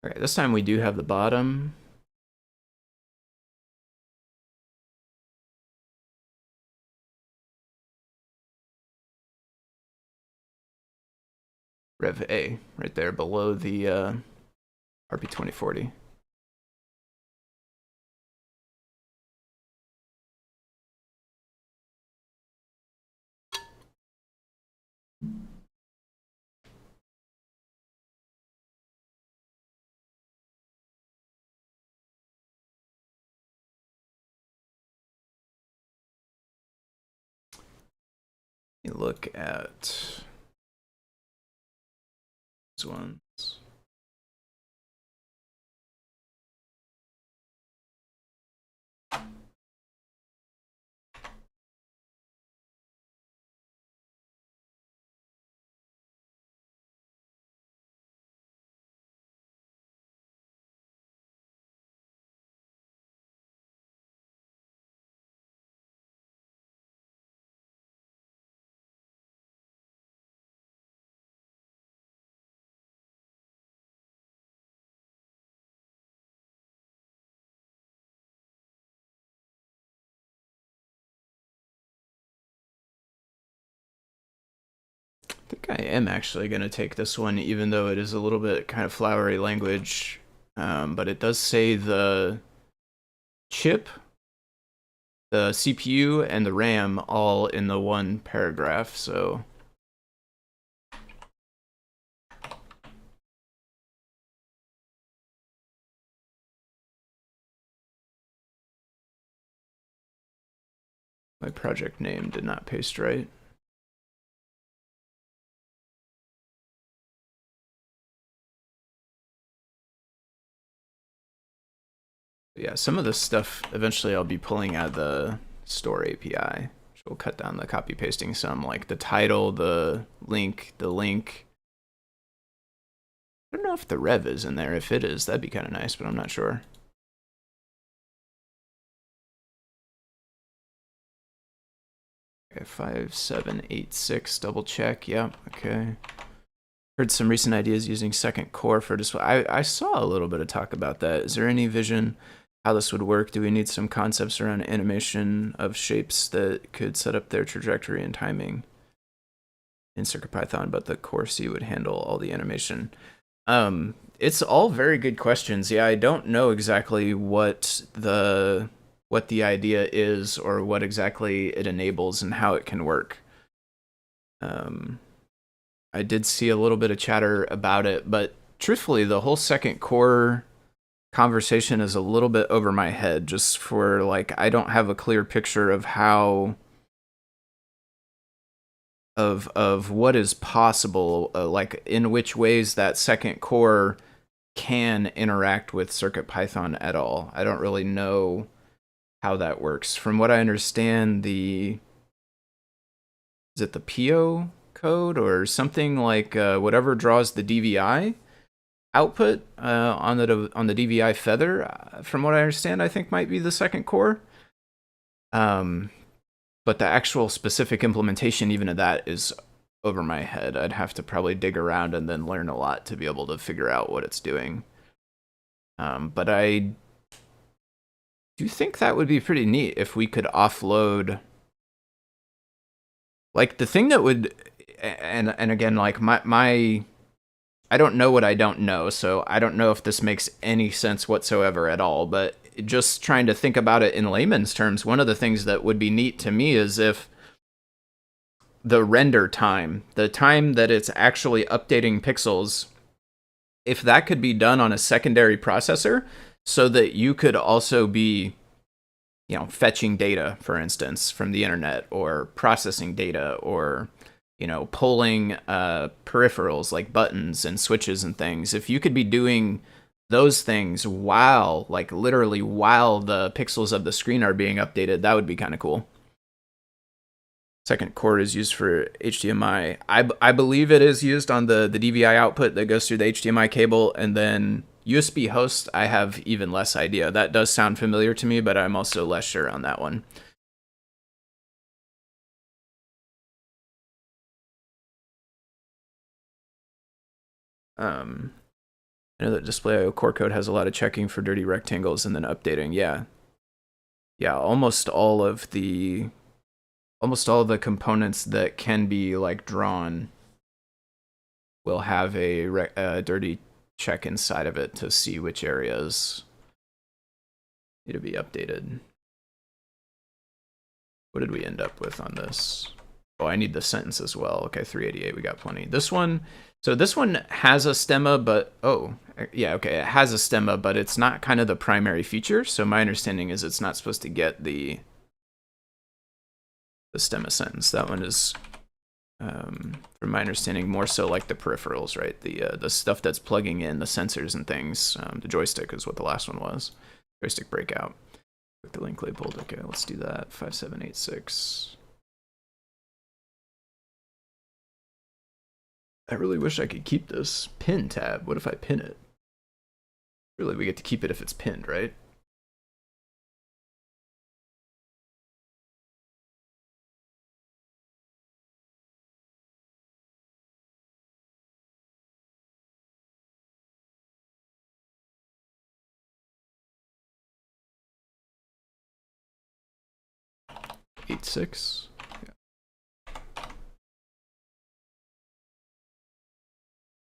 All right, this time we do have the bottom. Rev A, right there below the RP2040. You look at these ones. I think I am actually going to take this one, even though it is a little bit kind of flowery language. But it does say the chip, the CPU, and the RAM all in the one paragraph, so... My project name did not paste right. Yeah, some of this stuff eventually I'll be pulling out of the store API, which will cut down the copy pasting some, like the title, the link. I don't know if the rev is in there. If it is, that'd be kind of nice, but I'm not sure. Okay, 5786, double check. Yep, okay. Heard some recent ideas using second core for display. I saw a little bit of talk about that. Is there any vision how this would work? Do we need some concepts around animation of shapes that could set up their trajectory and timing in CircuitPython, but the core C would handle all the animation? It's all very good questions. Yeah, I don't know exactly what the idea is or what exactly it enables and how it can work. I did see a little bit of chatter about it, but truthfully, the whole second core conversation is a little bit over my head, just for like, I don't have a clear picture of how of what is possible, like in which ways that second core can interact with CircuitPython at all. I don't really know how that works. From what I understand, is it the PO code or something, like whatever draws the DVI output on the DVI feather, from what I understand, I think might be the second core. But the actual specific implementation even of that is over my head. I'd have to probably dig around and then learn a lot to be able to figure out what it's doing. But I do think that would be pretty neat if we could offload, like, the thing that would, and again, like, my I don't know what I don't know, so I don't know if this makes any sense whatsoever at all, but just trying to think about it in layman's terms, one of the things that would be neat to me is if the render time, the time that it's actually updating pixels, if that could be done on a secondary processor so that you could also be, you know, fetching data, for instance, from the internet, or processing data, or, you know, pulling peripherals like buttons and switches and things. If you could be doing those things while, like literally while the pixels of the screen are being updated, that would be kind of cool. Second cord is used for HDMI. I believe it is used on the DVI output that goes through the HDMI cable, and then USB host, I have even less idea. That does sound familiar to me, but I'm also less sure on that one. I know that DisplayIO core code has a lot of checking for dirty rectangles and then updating. Yeah, almost all of the components that can be like drawn will have a dirty check inside of it to see which areas need to be updated. What did we end up with on this? Oh, I need the sentence as well. Okay, 388, we got plenty. This one, so this one has a stemma, but, oh, yeah, okay, it has a stemma, but it's not kind of the primary feature. So my understanding is it's not supposed to get the stemma sentence. That one is, from my understanding, more so like the peripherals, right? The stuff that's plugging in the sensors and things. The joystick is what the last one was. Joystick breakout. Click the link labeled. Okay, let's do that. 5786. I really wish I could keep this pin tab. What if I pin it? Really, we get to keep it if it's pinned, right? Eight six.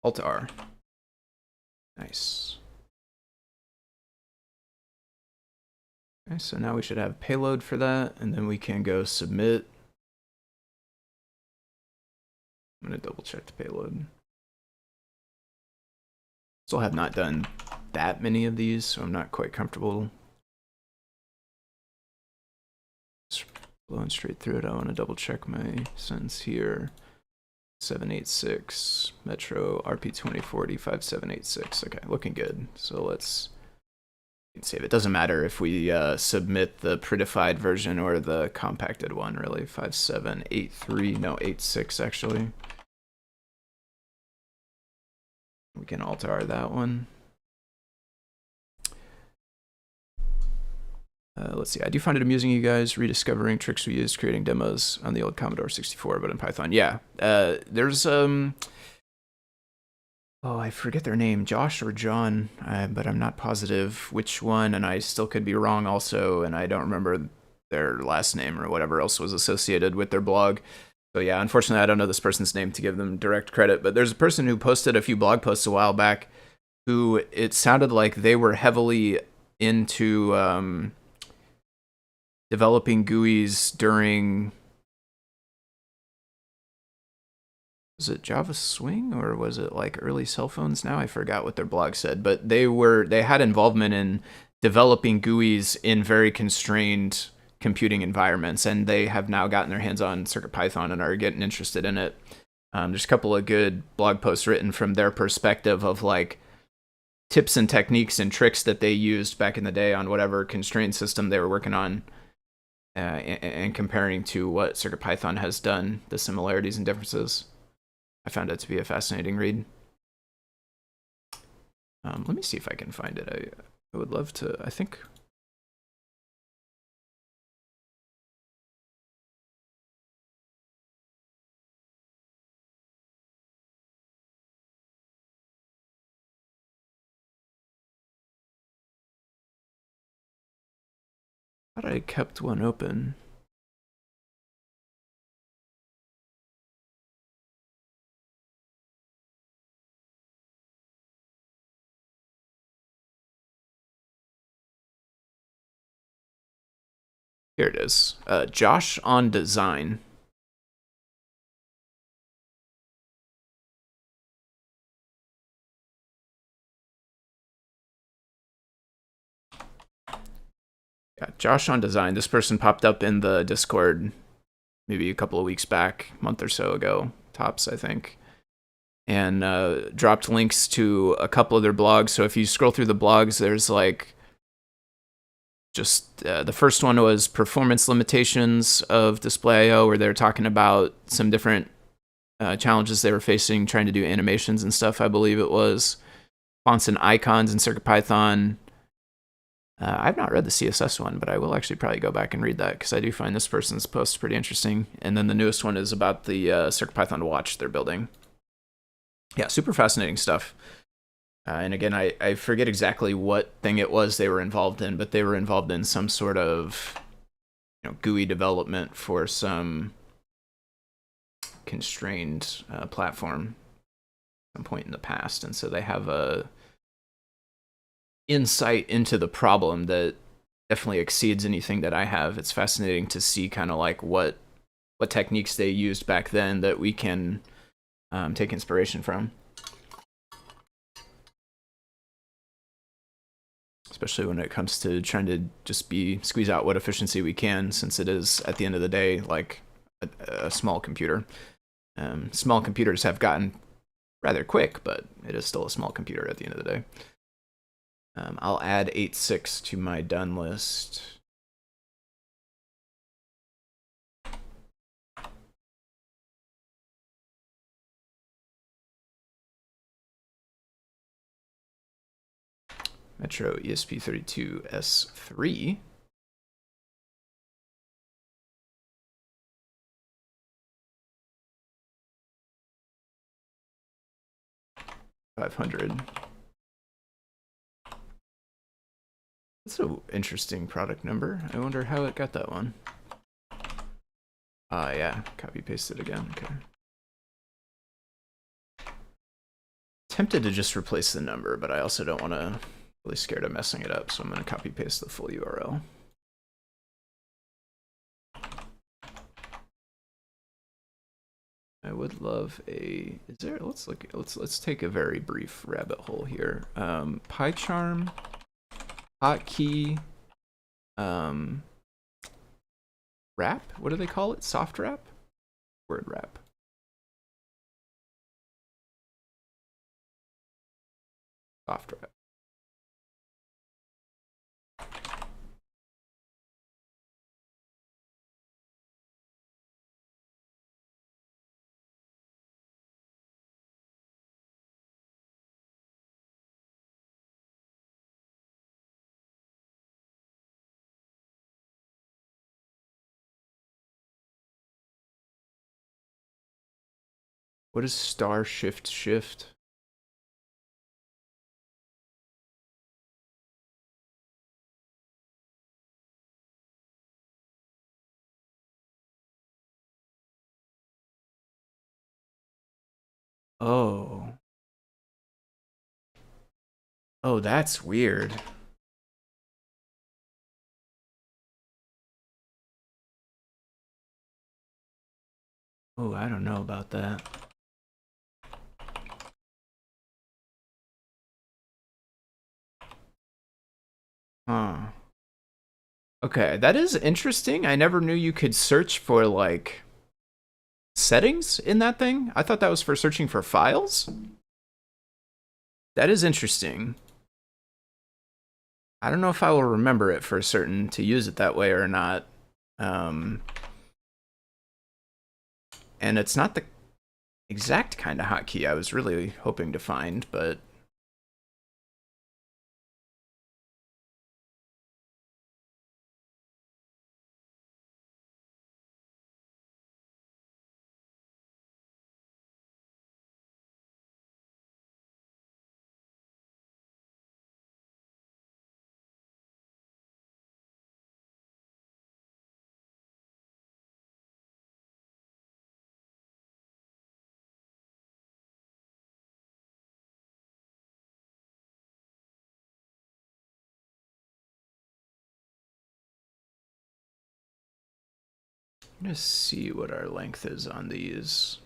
Alt R. Nice. Okay, so now we should have payload for that, and then we can go submit. I'm going to double check the payload. Still have not done that many of these, so I'm not quite comfortable. Just blowing straight through it. I want to double check my sentence here. 786 Metro RP 2040 5786. Okay, looking good. So let's save. It doesn't matter if we submit the prettified version or the compacted one, really. 5783, no, 86 actually. We can alter that one. Let's see. I do find it amusing, you guys, rediscovering tricks we used creating demos on the old Commodore 64, but in Python. Yeah, there's oh, I forget their name, Josh or John, but I'm not positive which one, and I still could be wrong also, and I don't remember their last name or whatever else was associated with their blog. So yeah, unfortunately, I don't know this person's name to give them direct credit, but there's a person who posted a few blog posts a while back who it sounded like they were heavily into developing GUIs during, was it Java Swing or was it like early cell phones? Now I forgot what their blog said, but they had involvement in developing GUIs in very constrained computing environments, and they have now gotten their hands on CircuitPython and are getting interested in it. There's a couple of good blog posts written from their perspective of like tips and techniques and tricks that they used back in the day on whatever constrained system they were working on. And comparing to what CircuitPython has done, the similarities and differences. I found it to be a fascinating read. Let me see if I can find it. I would love to, I think. I thought I kept one open. Here it is. Josh on Design. Yeah, Josh on Design. This person popped up in the Discord maybe a couple of weeks back, month or so ago, tops, I think. and dropped links to a couple of their blogs. So if you scroll through the blogs, there's like just the first one was performance limitations of DisplayIO, where they're talking about some different challenges they were facing trying to do animations and stuff, I believe it was. Fonts and icons in CircuitPython. I've not read the CSS one, but I will actually probably go back and read that because I do find this person's post pretty interesting. And then the newest one is about the CircuitPython watch they're building. Yeah, super fascinating stuff. And again, I forget exactly what thing it was they were involved in, but they were involved in some sort of GUI development for some constrained platform at some point in the past. And so they have a insight into the problem that definitely exceeds anything that I have. It's fascinating to see kind of like what techniques they used back then that we can take inspiration from. Especially when it comes to trying to just squeeze out what efficiency we can, since it is, at the end of the day, like a small computer. Small computers have gotten rather quick, but it is still a small computer at the end of the day. I'll add 8.6 to my done list. Metro ESP32S3. $500. That's an interesting product number. I wonder how it got that one. Yeah, copy paste it again. Okay. Tempted to just replace the number, but I also don't want to. Really scared of messing it up, so I'm going to copy paste the full URL. I would love a. Is there? Let's take a very brief rabbit hole here. PyCharm, hotkey, wrap. What do they call it? Soft wrap? Word wrap. Soft wrap. What is star shift shift? Oh. Oh, that's weird. Oh, I don't know about that. Huh. Okay, that is interesting. I never knew you could search for, like, settings in that thing. I thought that was for searching for files. That is interesting. I don't know if I will remember it for certain to use it that way or not. And it's not the exact kind of hotkey I was really hoping to find, but... I'm gonna see what our length is on these.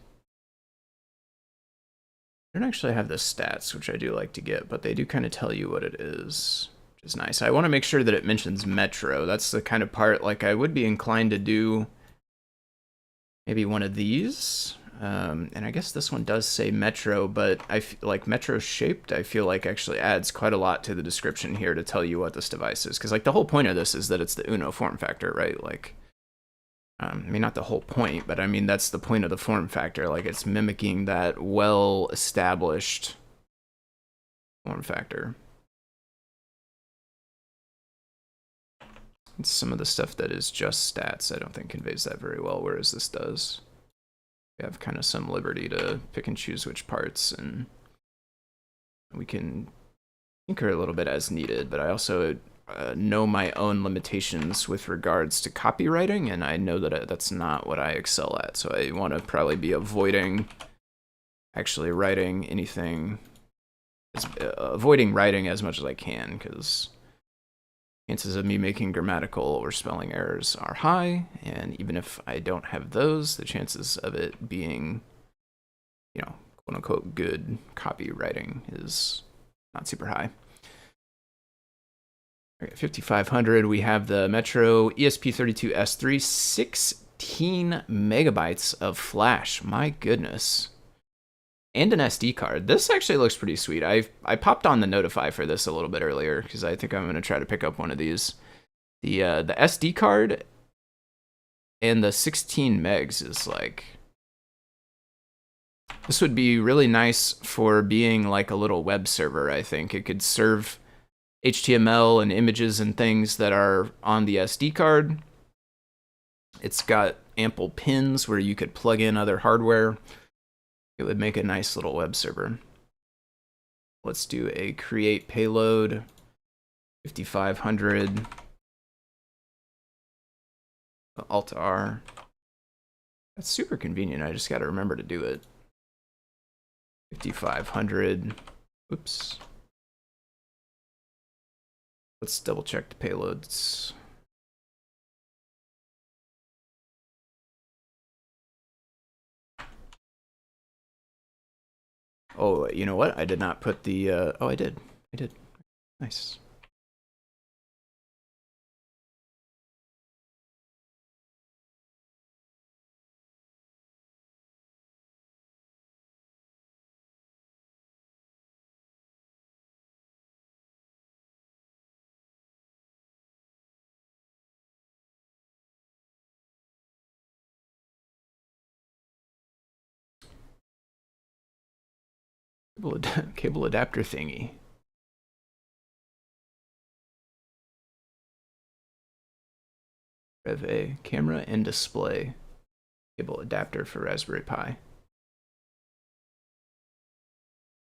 I don't actually have the stats, which I do like to get, but they do kind of tell you what it is, which is nice. I want to make sure that it mentions Metro. That's the kind of part, like, I would be inclined to do maybe one of these. And I guess this one does say Metro, but like Metro shaped, I feel like actually adds quite a lot to the description here to tell you what this device is. Because like the whole point of this is that it's the Uno form factor, right? Like, I mean, not the whole point, but I mean, that's the point of the form factor. Like it's mimicking that well-established form factor. And some of the stuff that is just stats, I don't think conveys that very well, whereas this does. We have kind of some liberty to pick and choose which parts, and we can tinker a little bit as needed, but I also know my own limitations with regards to copywriting, and I know that that's not what I excel at, so I want to probably be avoiding actually writing anything, avoiding writing as much as I can, because chances of me making grammatical or spelling errors are high, and even if I don't have those, the chances of it being, you know, quote-unquote good copywriting is not super high. All right, 5500, we have the Metro ESP32S3, 16 megabytes of flash. My goodness. And an SD card. This actually looks pretty sweet. I popped on the Notify for this a little bit earlier because I think I'm going to try to pick up one of these. The SD card and the 16 megs is like... This would be really nice for being like a little web server, I think. It could serve HTML and images and things that are on the SD card. It's got ample pins where you could plug in other hardware. It would make a nice little web server. Let's do a create payload 5500 Alt R. That's super convenient. I just got to remember to do it. 5500. Oops. Let's double check the payloads. Oh, you know what? I did not put the, oh, I did. Nice. Cable adapter thingy. Rev A, camera and display. Cable adapter for Raspberry Pi.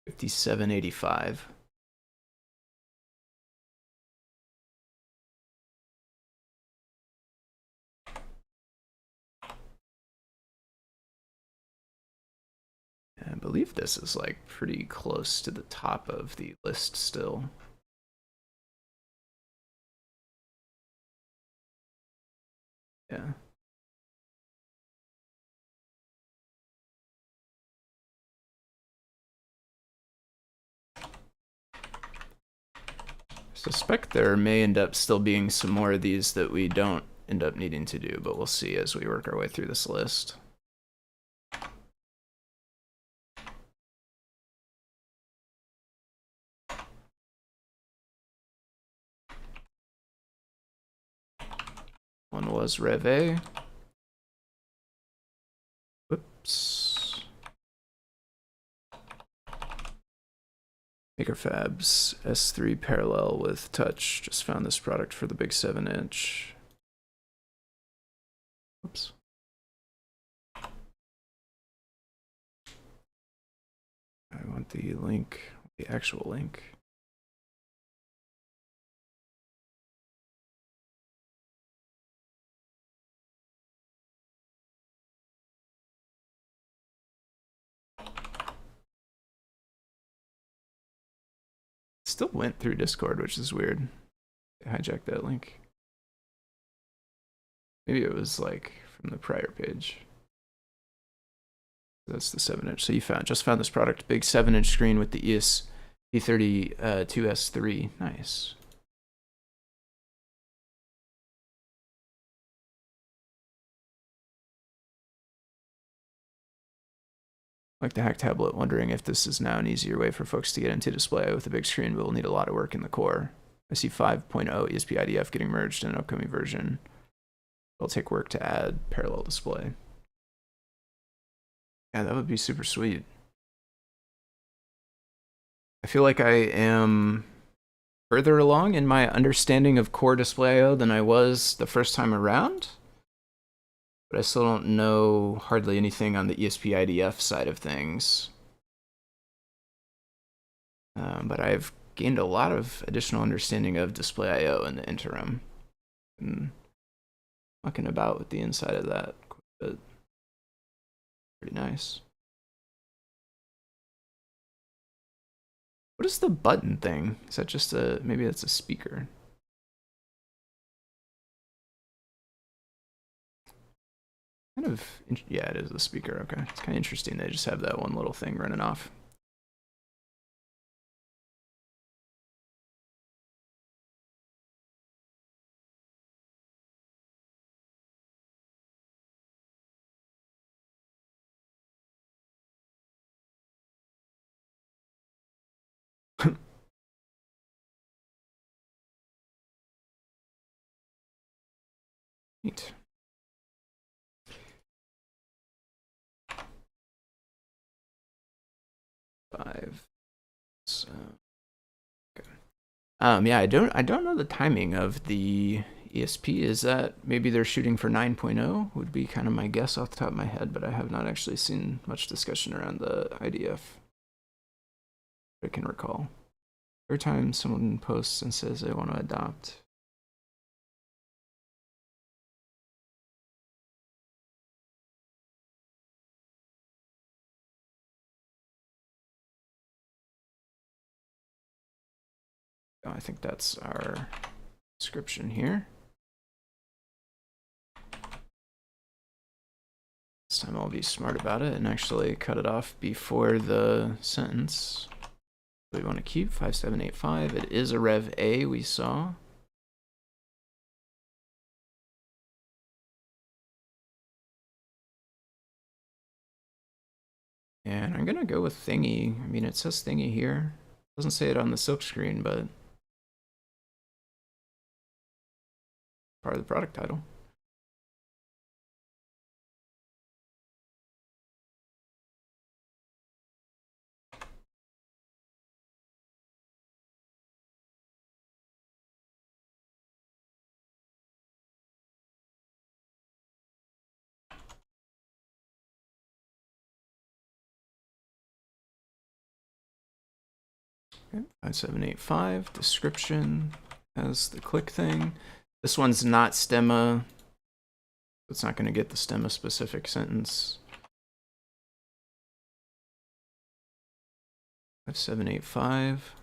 5785. I believe this is like pretty close to the top of the list still. Yeah. I suspect there may end up still being some more of these that we don't end up needing to do, but we'll see as we work our way through this list. One was Rev A. Whoops. MakerFabs S3 parallel with touch. Just found this product for the big 7-inch. Oops. I want the link, the actual link. Still went through Discord, which is weird. I hijacked that link. Maybe it was like from the prior page. That's the 7-inch. So you just found this product, big 7-inch screen with the ESP32S3. Nice. Like the hack tablet, wondering if this is now an easier way for folks to get into DisplayIO with a big screen, but will need a lot of work in the core. I see 5.0 ESP IDF getting merged in an upcoming version. It'll take work to add parallel display. Yeah, that would be super sweet. I feel like I am further along in my understanding of core DisplayIO than I was the first time around, but I still don't know hardly anything on the ESP IDF side of things. But I've gained a lot of additional understanding of DisplayIO in the interim. And fucking about with the inside of that quite a bit. Pretty nice. What is the button thing? Is that just a, maybe that's a speaker? Kind of, yeah, it is the speaker, okay. It's kind of interesting they just have that one little thing running off. Neat. So, okay. Yeah, I don't know the timing of the ESP. Is that maybe they're shooting for 9.0? Would be kind of my guess off the top of my head, but I have not actually seen much discussion around the IDF. I can recall. Every time someone posts and says they want to adopt. Oh, I think that's our description here. This time I'll be smart about it and actually cut it off before the sentence. We want to keep 5785. It is a Rev A we saw. And I'm gonna go with thingy. I mean, it says thingy here. It doesn't say it on the silk screen, but part of the product title. Okay, 5785, description has the click thing. This one's not stemma. It's not going to get the stemma specific sentence. 5785.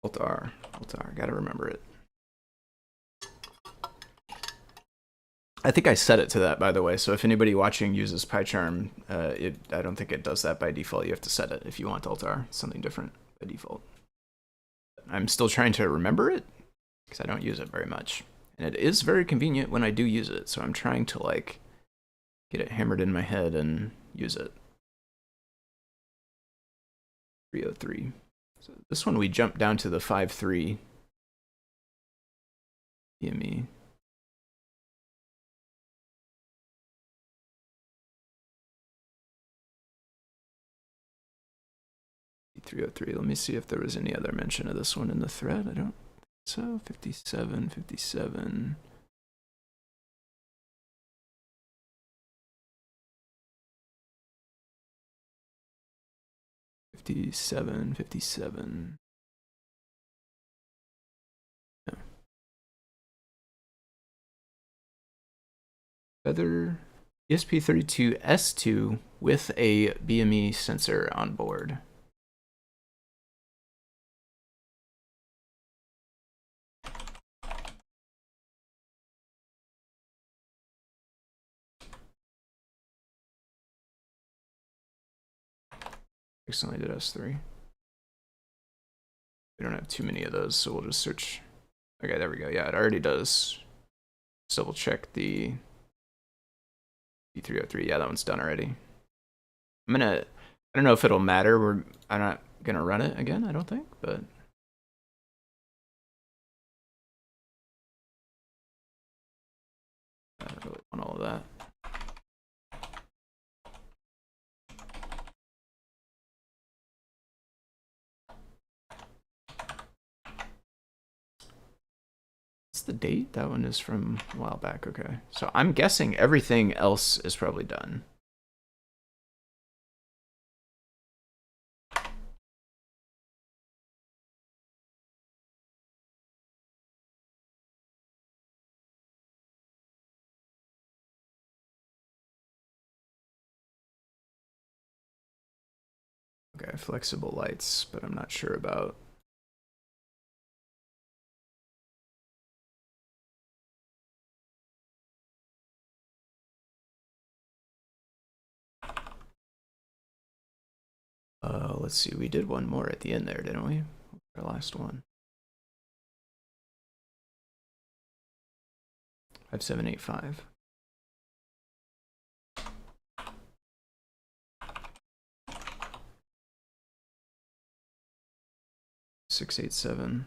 Alt-R, gotta remember it. I think I set it to that, by the way, so if anybody watching uses PyCharm, I don't think it does that by default. You have to set it if you want Alt-R. It's something different by default. I'm still trying to remember it, because I don't use it very much. And it is very convenient when I do use it, so I'm trying to, like, get it hammered in my head and use it. 303. So this one we jumped down to the 5.3 EME. 303. Let me see if there was any other mention of this one in the thread. I don't think so. 57, 57. No. Feather ESP32S2 with a BME sensor on board. Recently did S3. We don't have too many of those, so we'll just search. Okay, there we go. Yeah, it already does Just double check the D303. Yeah, that one's done already. I don't know if it'll matter. I'm not gonna run it again, I don't think, but I don't really want all of that. What's the date? That one is from a while back. Okay, so I'm guessing everything else is probably done. Okay, flexible lights, but I'm not sure about. Let's see, we did one more at the end there, didn't we? Our last one. 5785. Six, 8, 7.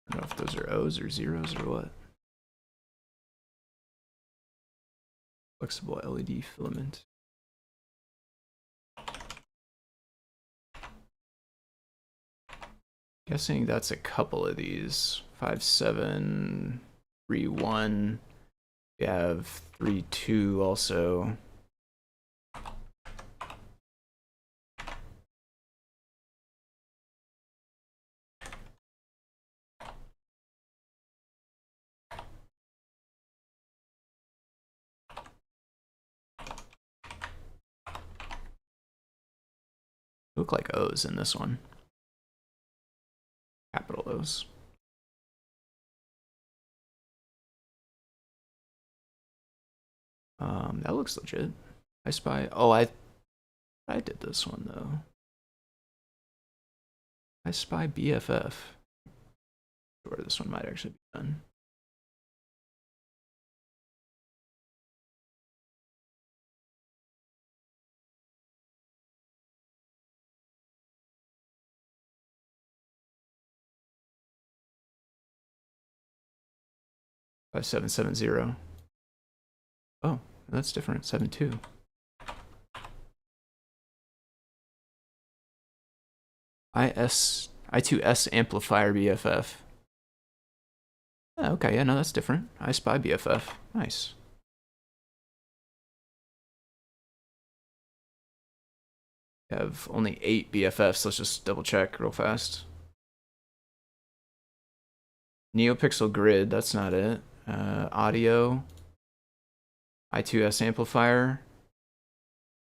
I don't know if those are O's or zeros or what. Flexible LED filament. Guessing that's a couple of these. 5, 7, 3, 1. We have 3, 2 also. Look like O's in this one. Capital O's. That looks legit. I spy. Oh, I did this one though. I spy BFF. Sure, this one might actually be done. Five, 7, 7, 0. Oh, that's different. 7, 2. I2S amplifier BFF. Oh, okay, yeah, no, that's different. I spy BFF. Nice. We have only 8 BFFs. Let's just double check real fast. NeoPixel grid, that's not it. Audio. I2S amplifier.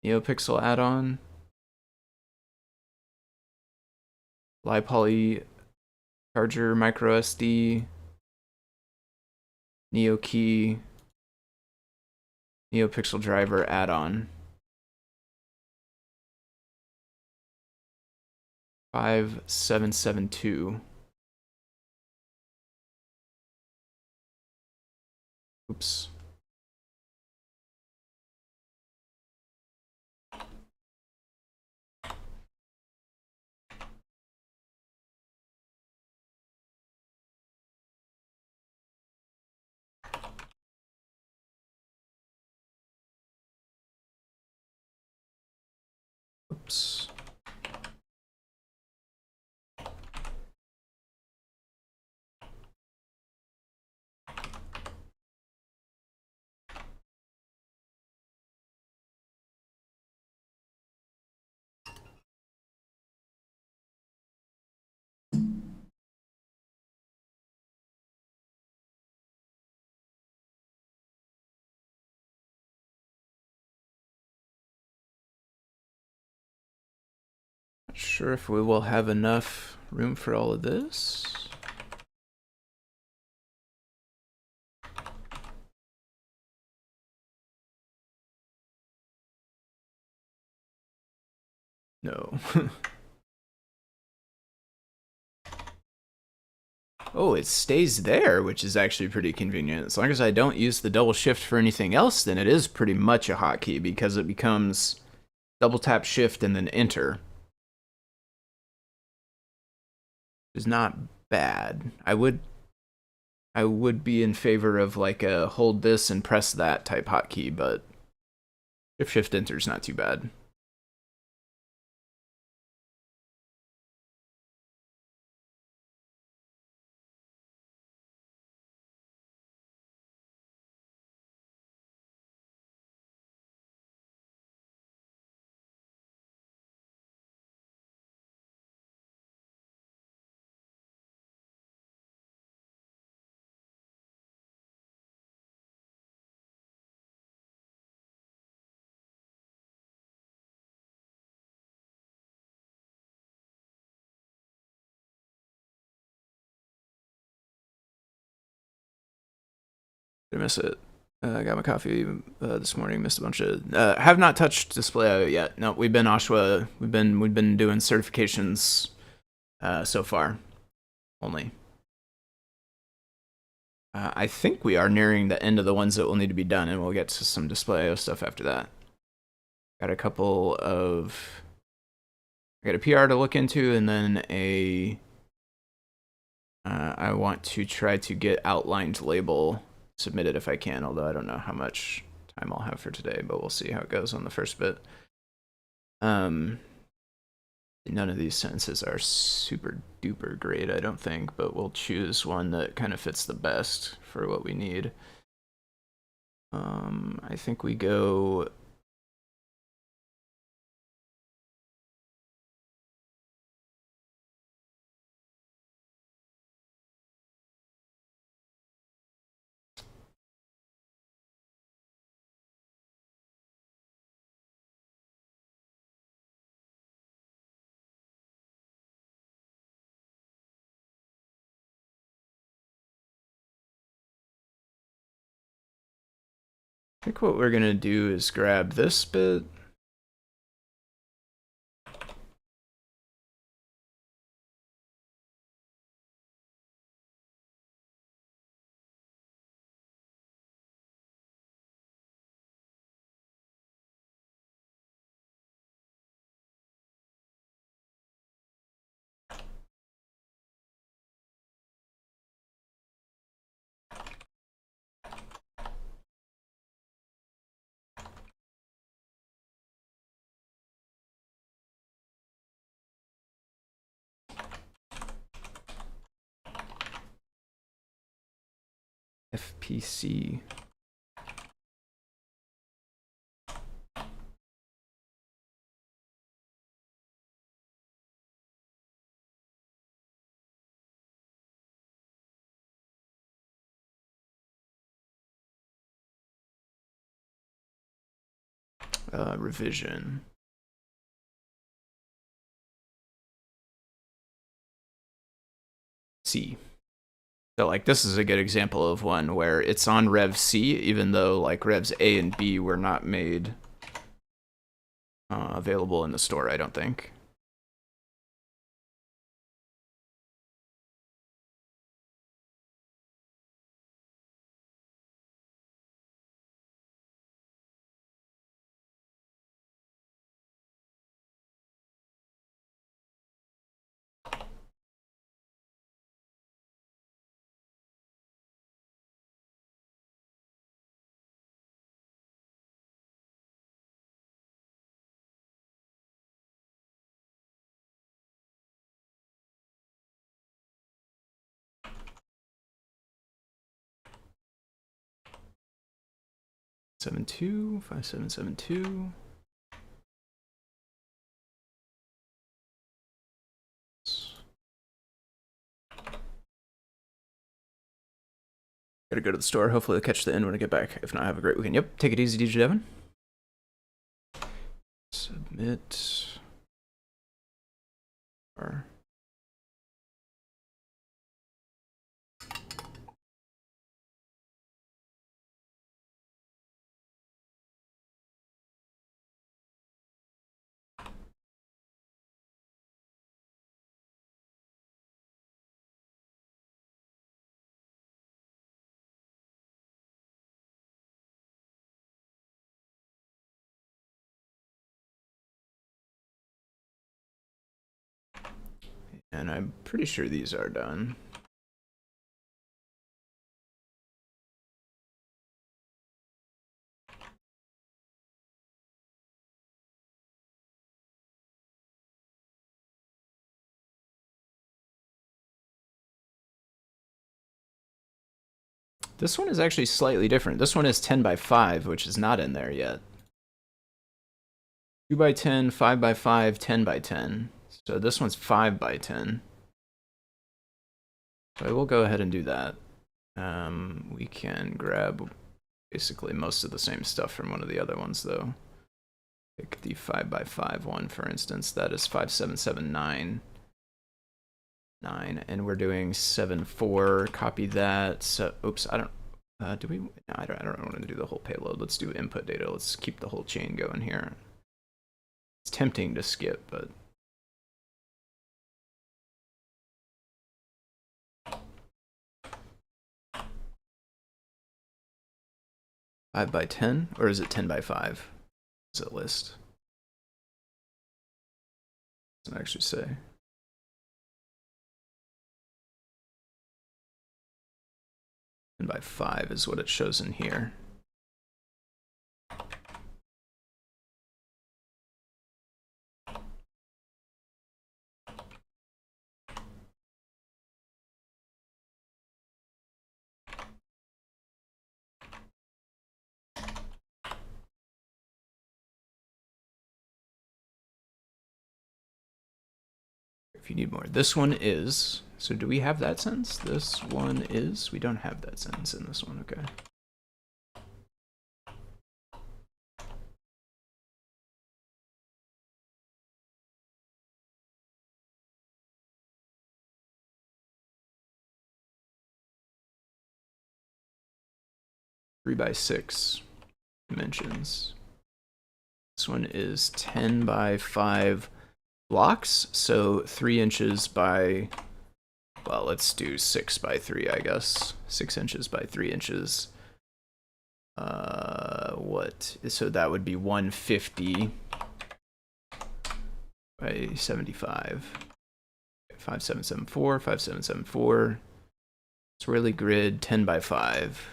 NeoPixel add-on. LiPoly charger, micro SD. NeoKey. NeoPixel driver add-on. 5772. Oops. Oops. sure if we will have enough room for all of this. No. Oh, it stays there, which is actually pretty convenient. As long as I don't use the double shift for anything else, then it is pretty much a hotkey because it becomes double tap shift and then enter. It's not bad. I would be in favor of like a hold this and press that type hotkey, but shift enter is not too bad. Did I miss it? I got my coffee this morning. Missed a bunch of. Have not touched DisplayIO yet. No, we've been OSHWA. We've been doing certifications so far, only. I think we are nearing the end of the ones that will need to be done, and we'll get to some DisplayIO stuff after that. Got a couple of. I got a PR to look into, and then a. I want to try to get outlined label submitted if I can, although I don't know how much time I'll have for today, but we'll see how it goes on the first bit. None of these sentences are super duper great, I don't think, but we'll choose one that kind of fits the best for what we need. I think we go I think what we're gonna do is grab this bit. FPC. Revision. C. So like this is a good example of one where it's on Rev C, even though like Revs A and B were not made available in the store, I don't think. Seven two 5772. Gotta go to the store. Hopefully I'll catch the end when I get back. If not, have a great weekend. Yep, take it easy, DJ Devin. Submit. Or and I'm pretty sure these are done. This one is actually slightly different. This one is 10 by 5, which is not in there yet. 2 by 10, 5 by 5, 10 by 10. So this one's 5 by 10. So I will go ahead and do that. We can grab basically most of the same stuff from one of the other ones, though. Pick the 5 by 5 one, for instance. That is 5779. 9, and we're doing 7.4. Copy that. So, oops, I don't. Do we? No, I don't want to do the whole payload. Let's do input data. Let's keep the whole chain going here. It's tempting to skip, but. Five by 10, or is it 10 by 5? Is it list? Doesn't actually say. And by 5 is what it shows in here. If you need more, this one is. So do we have that sentence? This one is. We don't have that sentence in this one. Okay. Three by 6 dimensions. This one is 10 by 5 blocks, so 3 inches by, well, let's do 6 by 3, I guess. 6 inches by 3 inches. So that would be 150 by 75. 5774, 5774. Swirly grid, 10 by 5.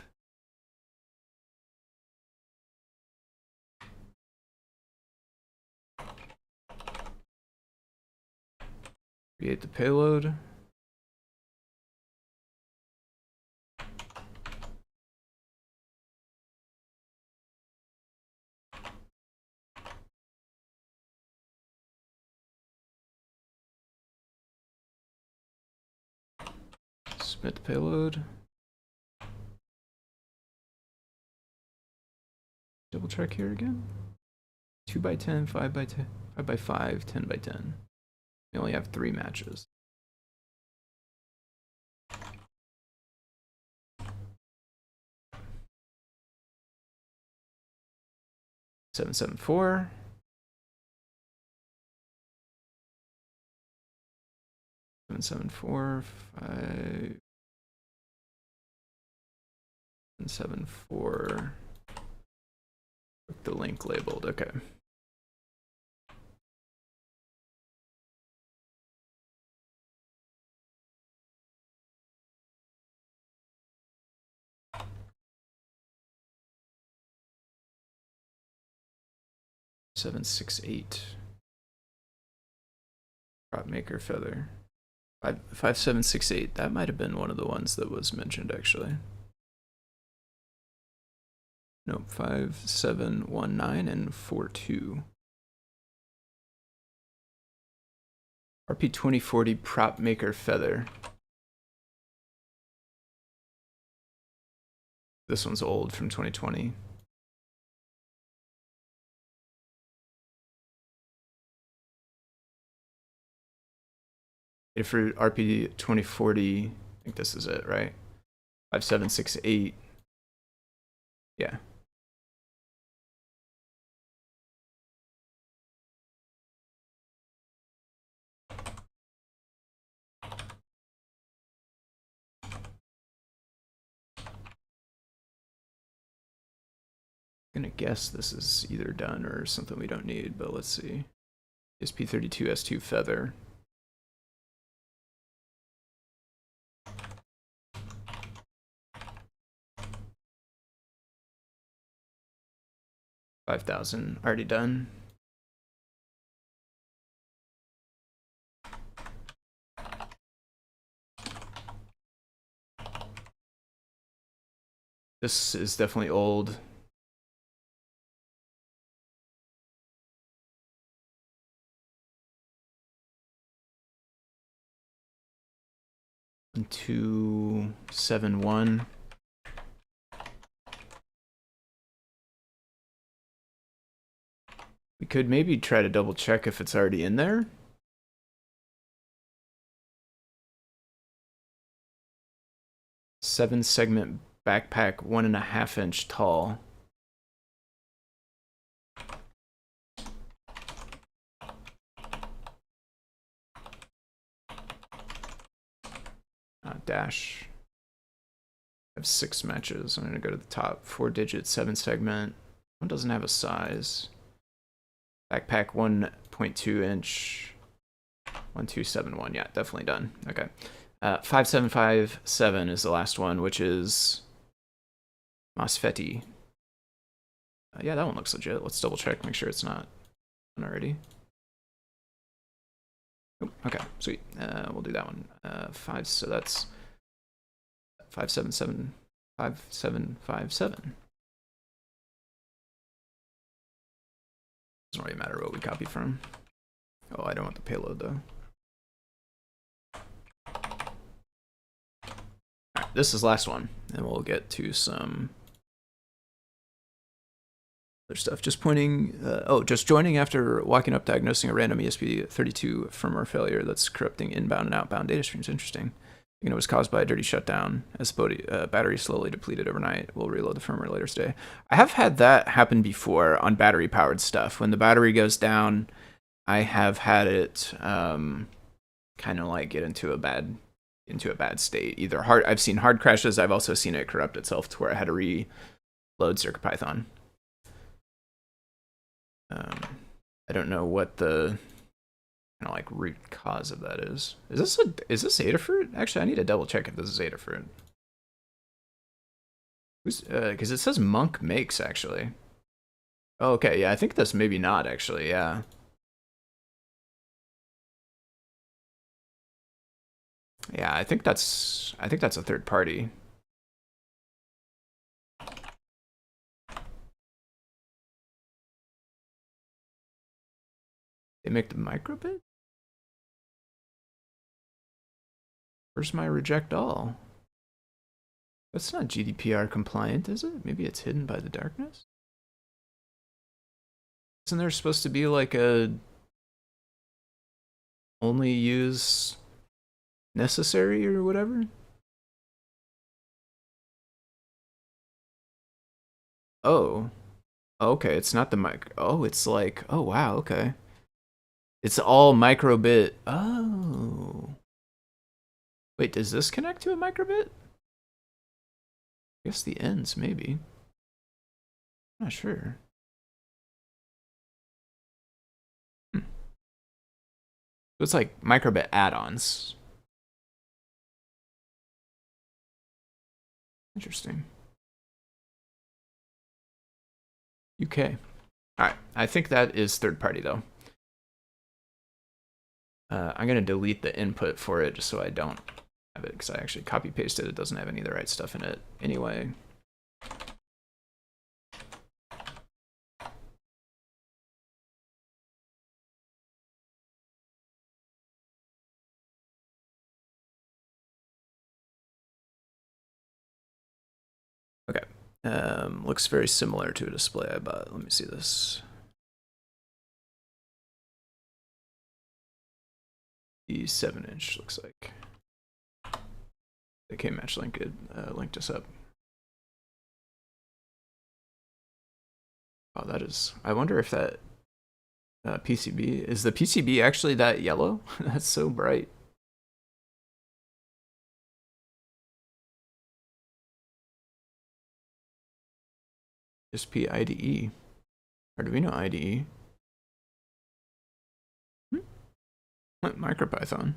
Create the payload. Submit the payload. Double check here again. 2 by 10, 5 by 10, 5 by 5, 10 by 10. We only have 3 matches. Seven, 4. 7, 4, 5. 7, 4. The link labeled. Okay. Seven, 6, 8. Prop maker feather. 5, 7, 6, 8. That might have been one of the ones that was mentioned actually. No, 5, 7, 1, 9, and 4, 2. RP 2040 prop maker feather. This one's old, from 2020. For RP 2040, I think this is it, right? 5768. Yeah. I'm gonna guess this is either done or something we don't need, but let's see. SP32S2 feather. $5,000 already done. This is definitely old. And 271. We could maybe try to double check if it's already in there. Seven segment backpack, 1.5 inch tall. Dash. I have 6 matches. I'm gonna go to the top. 4-digit, 7 segment. One doesn't have a size. Backpack 1.2 inch. 1271. Yeah, definitely done. Okay. 5757 is the last one, which is Masfetti. Yeah, that one looks legit. Let's double check, make sure it's not done already. Oh, okay, sweet. We'll do that one. So that's 577 5757. Doesn't really matter what we copy from. Oh, I don't want the payload though. Alright, this is the last one, and we'll get to some other stuff. Just pointing, just joining after walking up diagnosing a random ESP32 firmware failure that's corrupting inbound and outbound data streams. Interesting. It was caused by a dirty shutdown. As battery slowly depleted overnight, we'll reload the firmware later today. I have had that happen before on battery powered stuff. When the battery goes down, I have had it kind of like get into a bad state. I've seen hard crashes. I've also seen it corrupt itself to where I had to reload CircuitPython. I don't know what the kind of like root cause of that is. Is this Adafruit? Actually, I need to double check if this is Adafruit. Because it says Monk makes actually. Oh, okay, yeah, I think that's maybe not actually. Yeah. Yeah, I think that's a third party. They make the microbit? Where's my reject all? That's not GDPR compliant, is it? Maybe it's hidden by the darkness? Isn't there supposed to be like a only use necessary or whatever? Oh. Okay, it's not the mic. Oh, it's like, oh wow, okay. It's all microbit. Oh. Wait, does this connect to a microbit? I guess the ends, maybe. I'm not sure. So it's like microbit add-ons. Interesting. UK. Alright, I think that is third party though. I'm going to delete the input for it just so I don't have it, because I actually copy pasted it. It doesn't have any of the right stuff in it anyway. Okay. Looks very similar to a display I bought. Let me see this. The 7-inch looks like. The K-Match link linked us up. Oh, that is. I wonder if that PCB is the PCB actually that yellow? That's so bright. Just IDE. Or do we know IDE? MicroPython.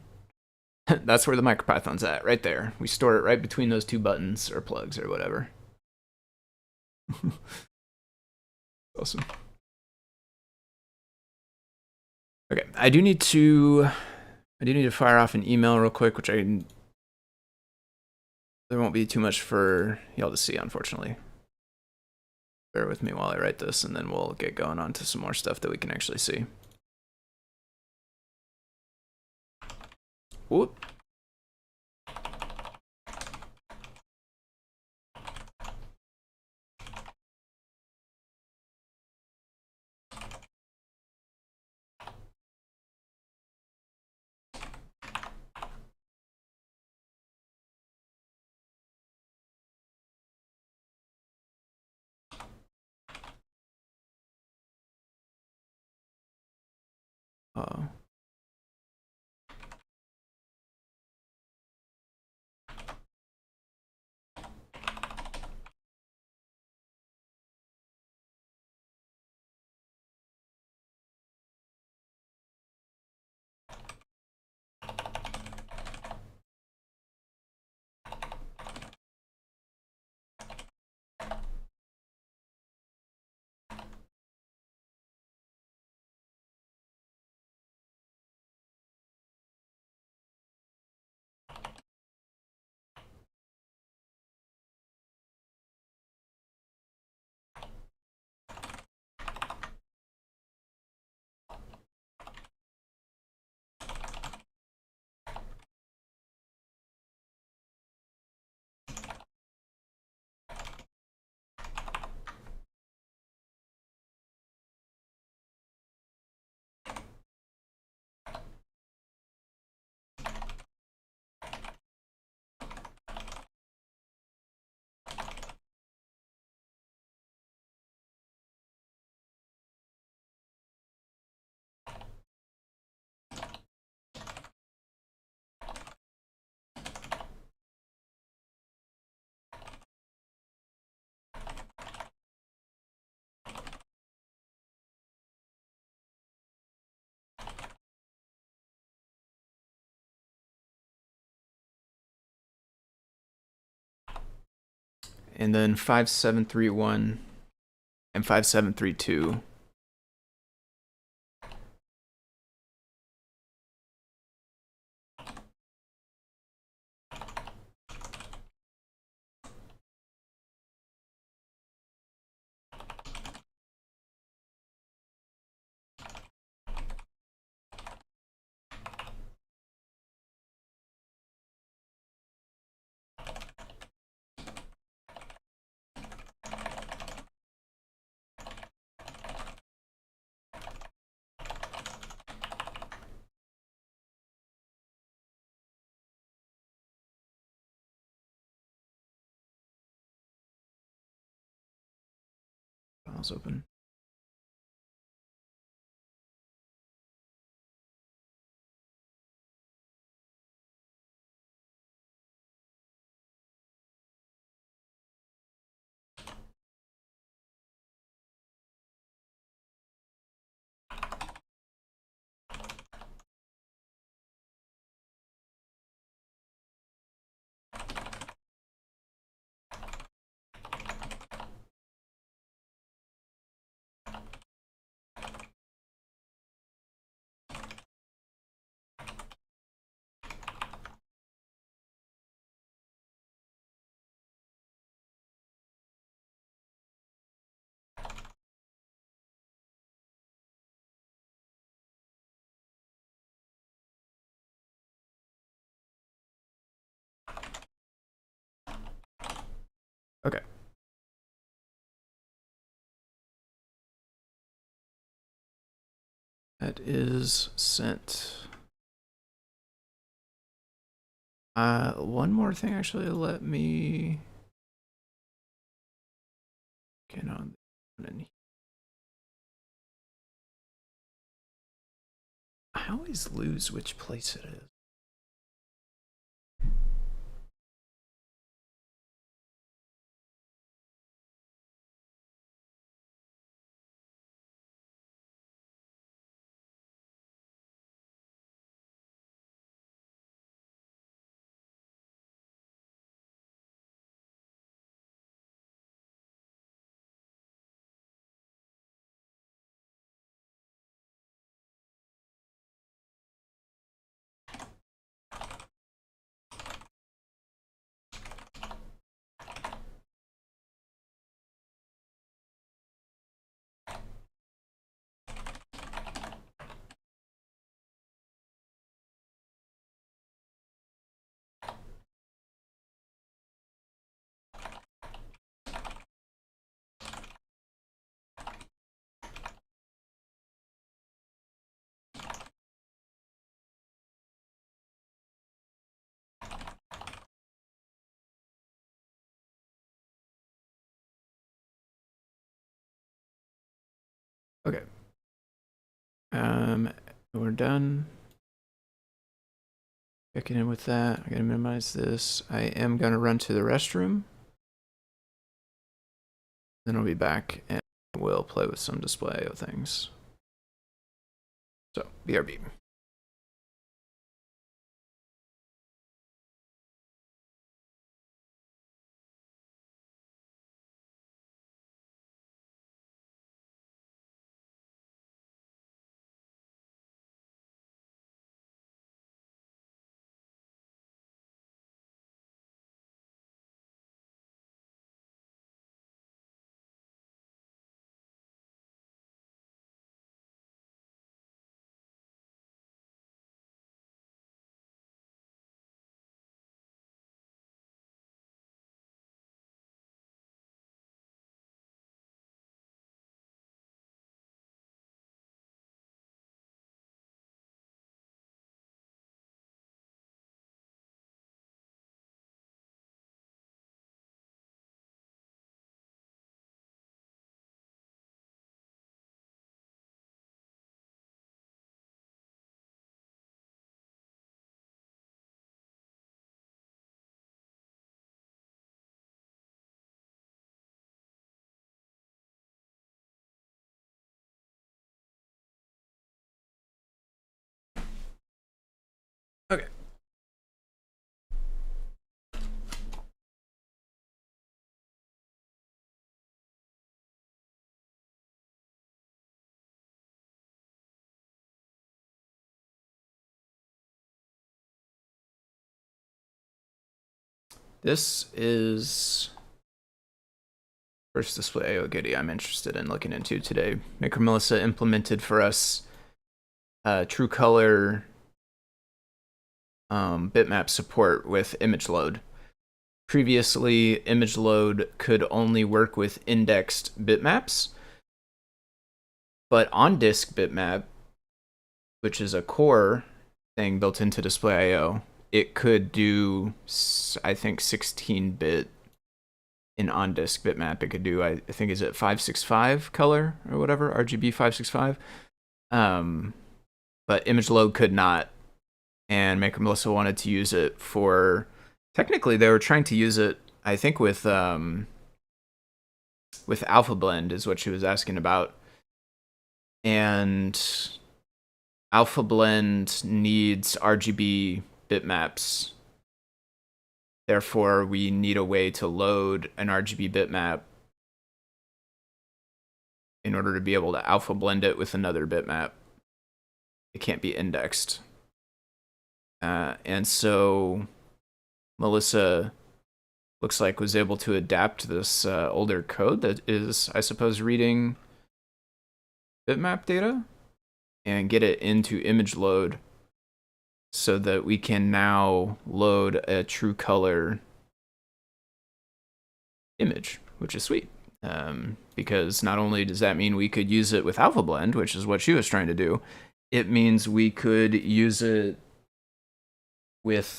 That's where the MicroPython's at, right there. We store it right between those two buttons or plugs or whatever. Awesome. Okay, I do need to fire off an email real quick, which there won't be too much for y'all to see, unfortunately. Bear with me while I write this, and then we'll get going on to some more stuff that we can actually see. Whoop. And then 5731 and 5732. Files open. Okay. That is sent. One more thing, actually, let me get on in here. I always lose which place it is. Okay. We're done. Checking in with that. I'm gonna minimize this. I am gonna run to the restroom. Then I'll be back and we'll play with some DisplayIO things. So, BRB. Okay. This is first DisplayIO goodie I'm interested in looking into today. Maker Melissa implemented for us true color bitmap support with image load. Previously, image load could only work with indexed bitmaps, but on disk bitmap, which is a core thing built into DisplayIO, it could do, I think, 16-bit in on-disk bitmap. It could do, I think, is it 565 color or whatever, RGB 565? But image load could not, and Maker Melissa wanted to use it for, technically they were trying to use it, I think, with Alpha Blend is what she was asking about. And Alpha Blend needs RGB bitmaps. Therefore, we need a way to load an RGB bitmap in order to be able to alpha blend it with another bitmap. It can't be indexed. And so Melissa looks like was able to adapt this older code that is, I suppose, reading bitmap data and get it into image load so that we can now load a true color image, which is sweet. Because not only does that mean we could use it with Alpha Blend, which is what she was trying to do, it means we could use it with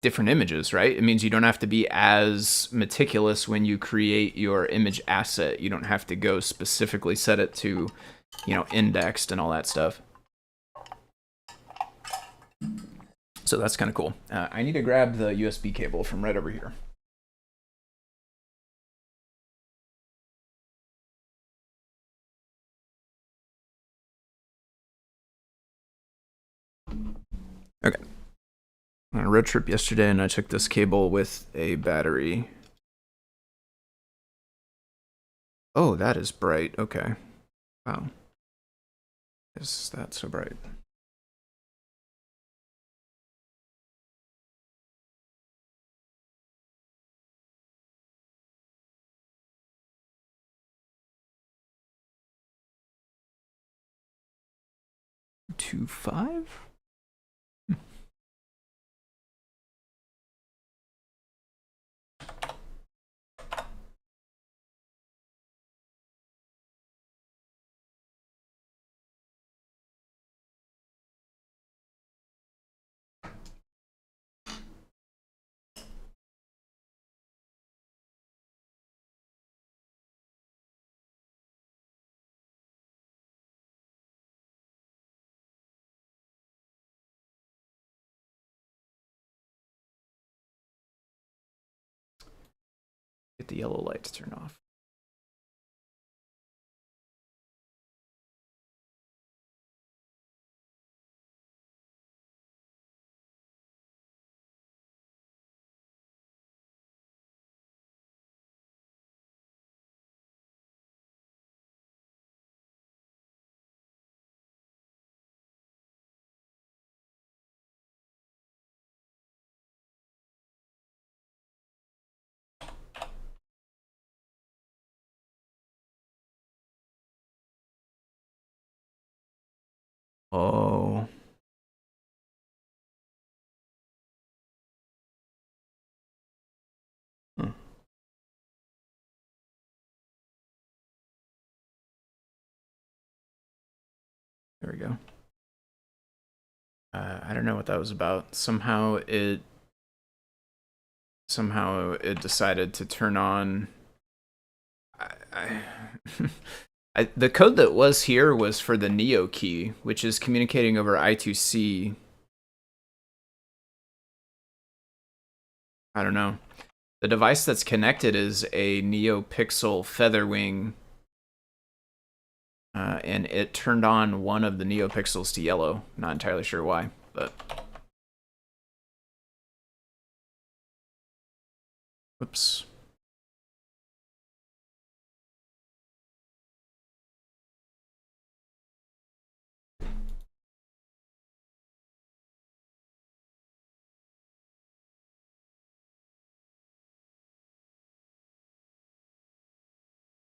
different images, right? It means you don't have to be as meticulous when you create your image asset. You don't have to go specifically set it to, you know, indexed and all that stuff. So that's kind of cool. I need to grab the USB cable from right over here. Okay. On a road trip yesterday, and I took this cable with a battery. Oh, that is bright. Okay. Wow. Is that so bright? Two five? Get the yellow light to turn off. Oh. Hmm. There we go. I don't know what that was about. Somehow it decided to turn on. The code that was here was for the Neo key, which is communicating over I2C. I don't know. The device that's connected is a NeoPixel Featherwing, and it turned on one of the NeoPixels to yellow. Not entirely sure why, but... Whoops.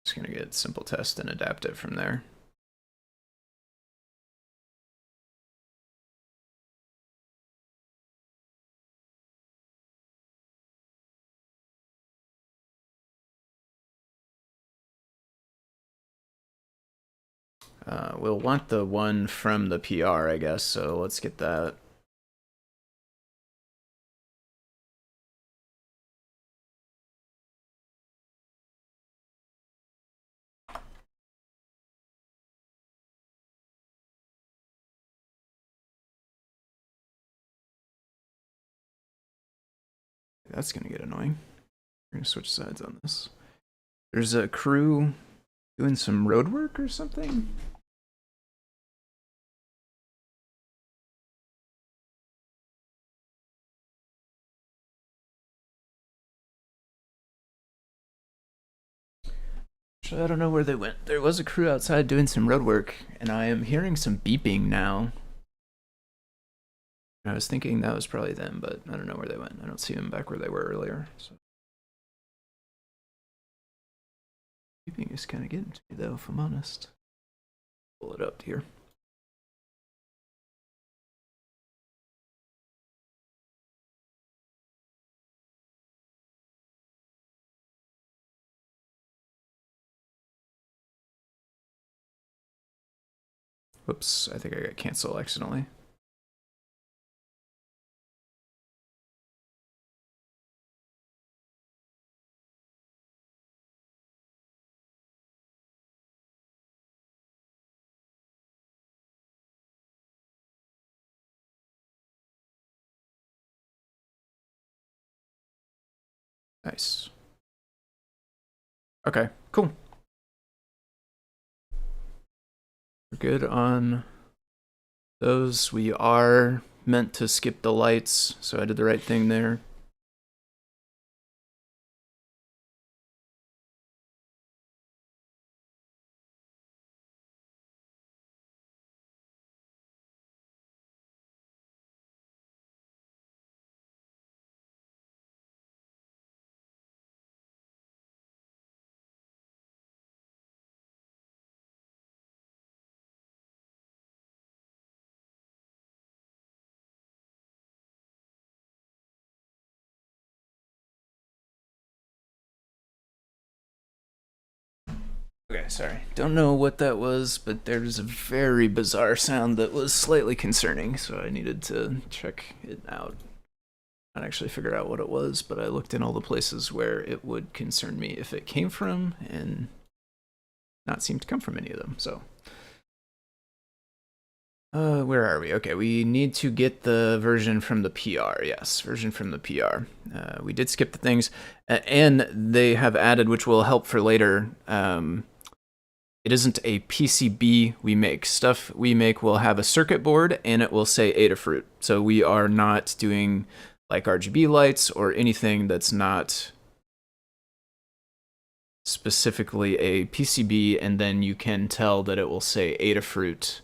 Just gonna get simple test and adapt it from there. We'll want the one from the PR, I guess, so let's get that. That's gonna get annoying. We're gonna switch sides on this. There's a crew doing some road work or something? Actually, I don't know where they went. There was a crew outside doing some road work, and I am hearing some beeping now. I was thinking that was probably them, but I don't know where they went. I don't see them back where they were earlier. So. Beeping is kind of getting to me, though, if I'm honest. Pull it up here. Whoops, I think I got cancel accidentally. Nice. Okay, cool. We're good on those. We are meant to skip the lights, so I did the right thing there. Okay, sorry. Don't know what that was, but there's a very bizarre sound that was slightly concerning, so I needed to check it out. Not actually figure out what it was, but I looked in all the places where it would concern me if it came from, and not seem to come from any of them, so. Where are we? Okay, we need to get the version from the PR. Yes, version from the PR. We did skip the things, and they have added, which will help for later, it isn't a PCB we make. Stuff we make will have a circuit board, and it will say Adafruit. So we are not doing like RGB lights or anything that's not specifically a PCB, and then you can tell that it will say Adafruit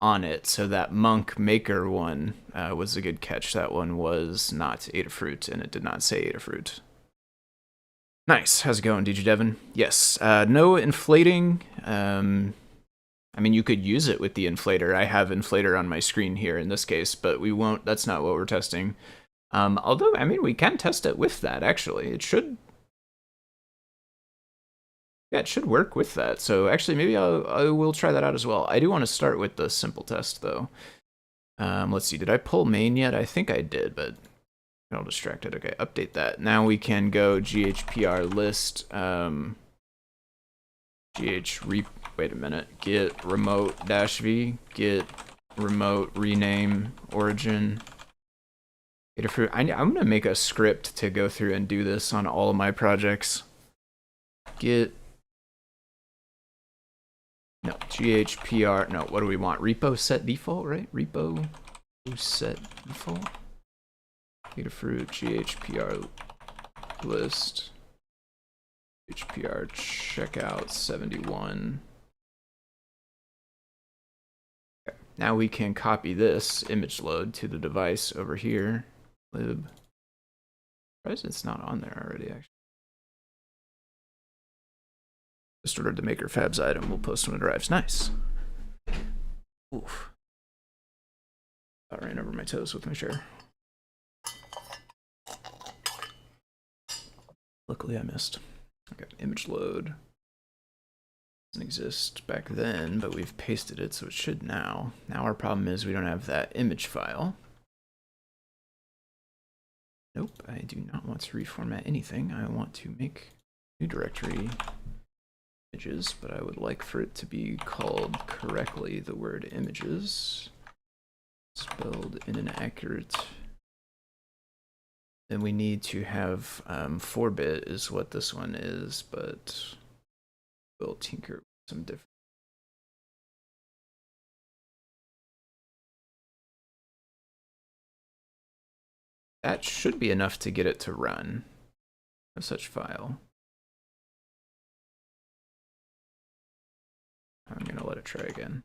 on it. So that Monk Maker one was a good catch. That one was not Adafruit, and it did not say Adafruit. Nice. How's it going, DJ Devin? Yes. No inflating. I mean, you could use it with the inflator. I have inflator on my screen here in this case, but we won't. That's not what we're testing. Although, I mean, we can test it with that, actually. It should. Yeah, it should work with that. So actually, maybe I will try that out as well. I do want to start with the simple test, though. Let's see. Did I pull main yet? I think I did, but I'm all distracted. Okay, update that. Now we can go GHPR list. Wait a minute. Get remote -v. Get remote rename origin. I'm gonna make a script to go through and do this on all of my projects. Get no GHPR. No, what do we want? Repo set default, right? Repo set default. Adafruit GHPR list. HPR checkout 71. Okay. Now we can copy this image load to the device over here. Lib. Surprised it's not on there already, actually. Just ordered the maker fabs item. We'll post when it arrives. Nice. Oof. I ran over my toes with my chair. Luckily I missed. Okay, image load. Doesn't exist back then, but we've pasted it, so it should now. Now our problem is we don't have that image file. Nope, I do not want to reformat anything. I want to make a new directory images, but I would like for it to be called correctly the word images. Spelled in an accurate. Then we need to have 4-bit is what this one is, but we'll tinker with some different. That should be enough to get it to run a such file. I'm going to let it try again.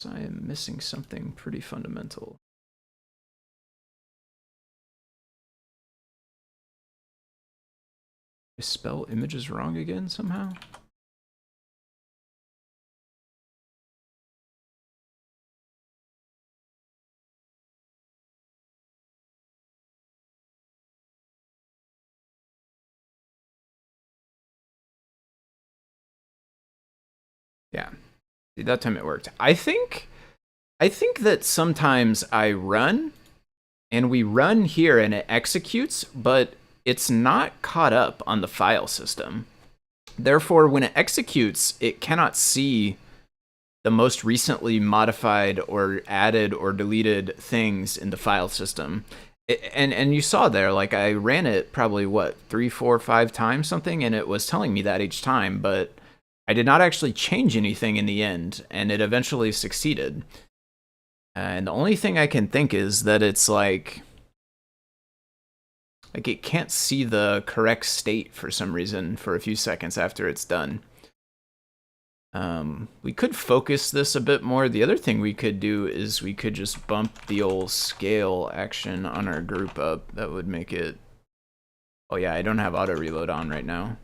So I am missing something pretty fundamental. I spell images wrong again somehow? Yeah. See, that time it worked. I think that sometimes I run and we run here and it executes, but it's not caught up on the file system. Therefore, when it executes, it cannot see the most recently modified or added or deleted things in the file system. And you saw there, like I ran it probably what 3, 4, 5 times something, and it was telling me that each time, but I did not actually change anything in the end, and it eventually succeeded. And the only thing I can think is that it's like it can't see the correct state for some reason for a few seconds after it's done. We could focus this a bit more. The other thing we could do is we could just bump the old scale action on our group up. That would make it... Oh yeah, I don't have auto reload on right now.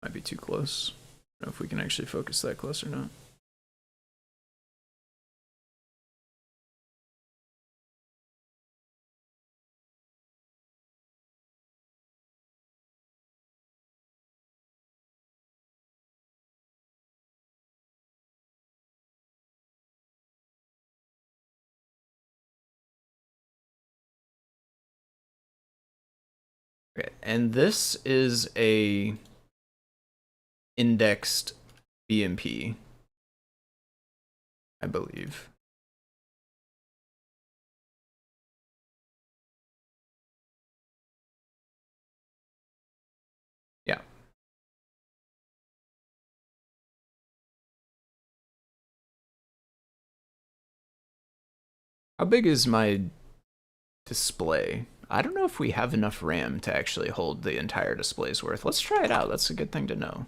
Might be too close. I don't know if we can actually focus that close or not. Okay, and this is a indexed BMP, I believe. Yeah. How big is my display? I don't know if we have enough RAM to actually hold the entire display's worth. Let's try it out. That's a good thing to know.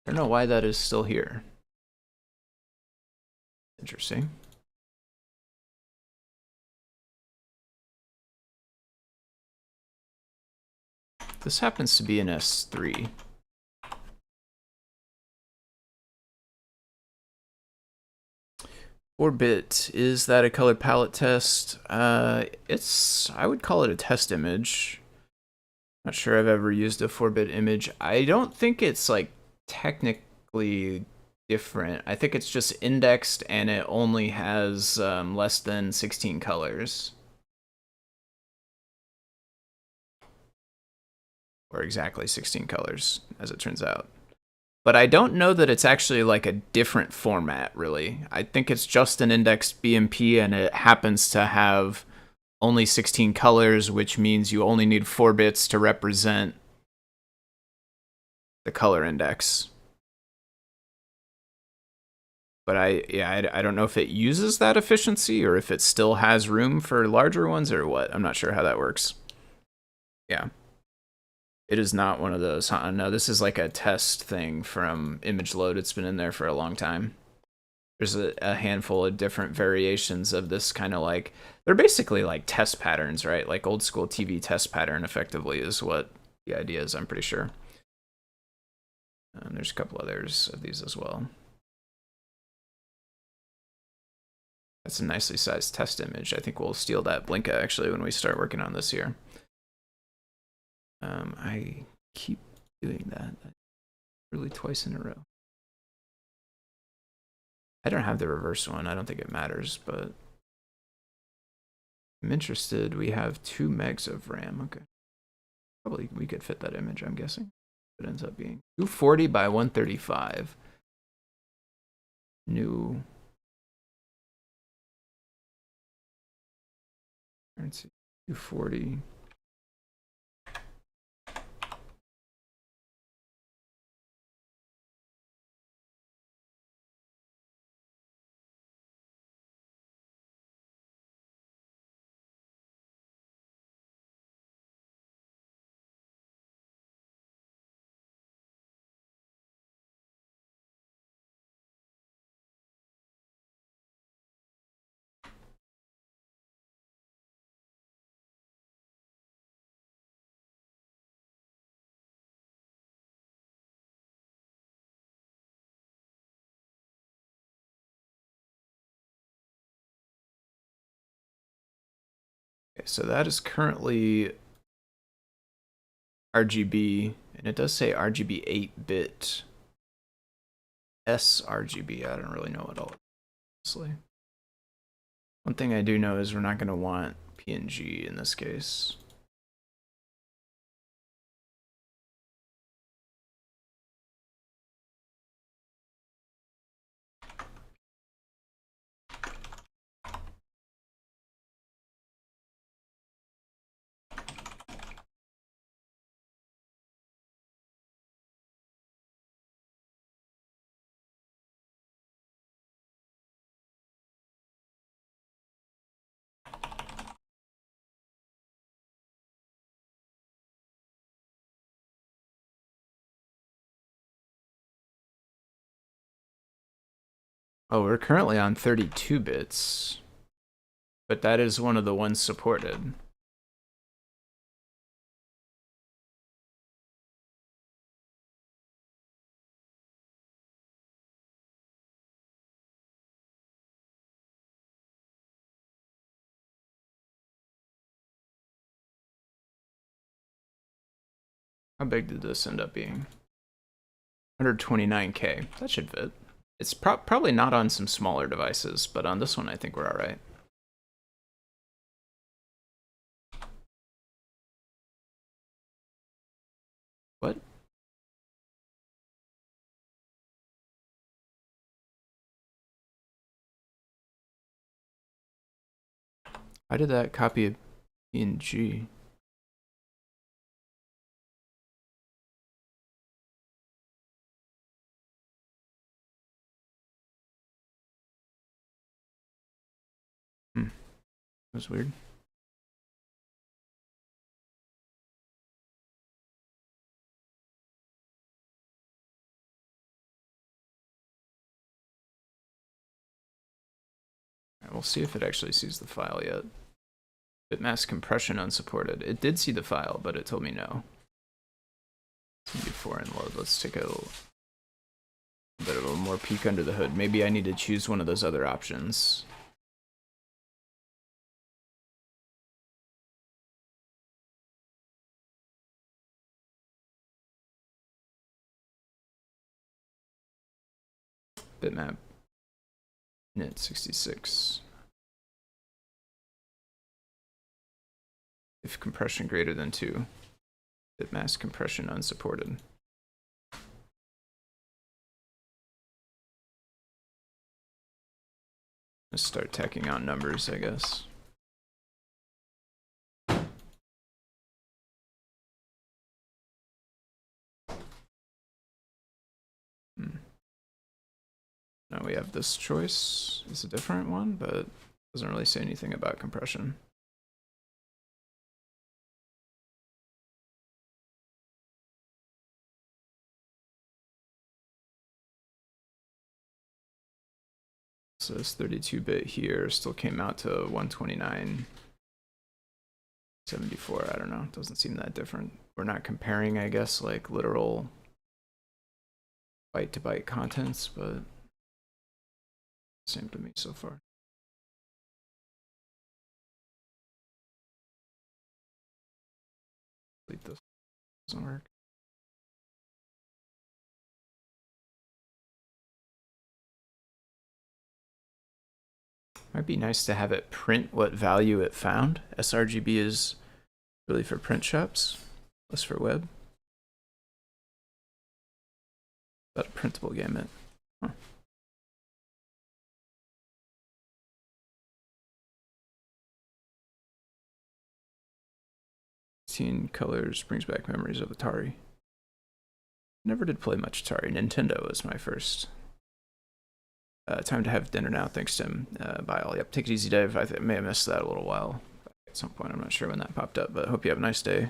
I don't know why that is still here. Interesting. This happens to be an S3. Bit, is that a color palette test? It's, I would call it a test image. Not sure I've ever used a 4-bit image. I don't think it's like technically different. I think it's just indexed and it only has less than 16 colors. Or exactly 16 colors, as it turns out. But I don't know that it's actually like a different format, really. I think it's just an indexed BMP, and it happens to have only 16 colors, which means you only need 4 bits to represent the color index. But I don't know if it uses that efficiency or if it still has room for larger ones or what. I'm not sure how that works. Yeah. It is not one of those, huh? No, this is like a test thing from Image Load. It's been in there for a long time. There's a handful of different variations of this kind of like, they're basically like test patterns, right? Like old school TV test pattern effectively is what the idea is, I'm pretty sure. There's a couple others of these as well. That's a nicely sized test image. I think we'll steal that Blinka actually when we start working on this here. I keep doing that really twice in a row. I don't have the reverse one. I don't think it matters, but I'm interested. We have 2 megs of RAM. Okay. Probably we could fit that image, I'm guessing. It ends up being 240 by 135. New. Let's see. 240. Okay, so that is currently RGB, and it does say RGB 8-bit sRGB. I don't really know what all, honestly. One thing I do know is we're not going to want PNG in this case. Oh, we're currently on 32 bits, but that is one of the ones supported. How big did this end up being? 129K. That should fit. It's probably not on some smaller devices, but on this one, I think we're all right. What? Why did that copy a PNG? That was weird. Right, we'll see if it actually sees the file yet. Bitmask compression unsupported. It did see the file, but it told me no. It's gonna be foreign load. Let's take a bit of a more peek under the hood. Maybe I need to choose one of those other options. Bitmap init 66. If compression greater than 2. Bitmask compression unsupported. Let's start tacking on numbers, I guess. Now we have this choice. It's a different one, but doesn't really say anything about compression. So this 32-bit here still came out to 129.74. I don't know. It doesn't seem that different. We're not comparing, I guess, like literal byte to byte contents, but same to me so far. Delete this. Doesn't work. Might be nice to have it print what value it found. sRGB is really for print shops, less for web. But a printable gamut. Huh. Teen Colors brings back memories of Atari. Never did play much Atari. Nintendo was my first. Time to have dinner now, thanks Tim. Bye all. Yep, take it easy, Dave. I may have missed that a little while at some point. I'm not sure when that popped up, but hope you have a nice day.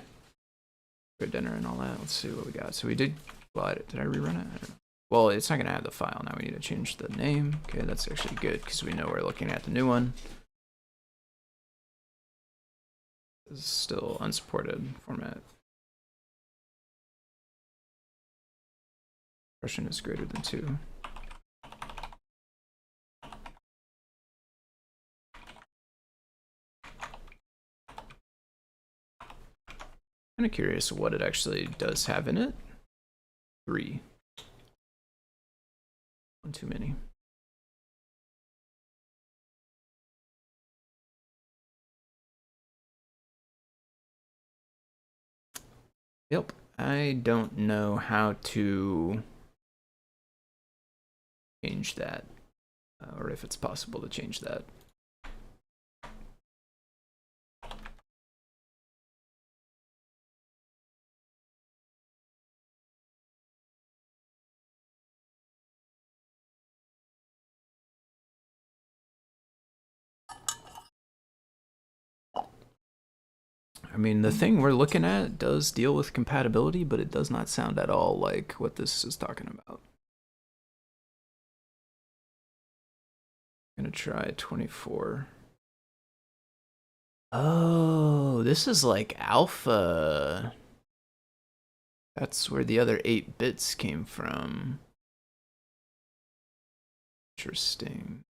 Good dinner and all that. Let's see what we got. So we did, well, did I rerun it? I don't know. Well, it's not going to add the file. Now we need to change the name. Okay, that's actually good because we know we're looking at the new one. This is still unsupported format. Compression is greater than 2. Kind of curious what it actually does have in it. 3. One too many. Yep, I don't know how to change that, or if it's possible to change that. I mean, the thing we're looking at does deal with compatibility, but it does not sound at all like what this is talking about. Gonna try 24. Oh, this is like alpha. That's where the other 8 bits came from. Interesting.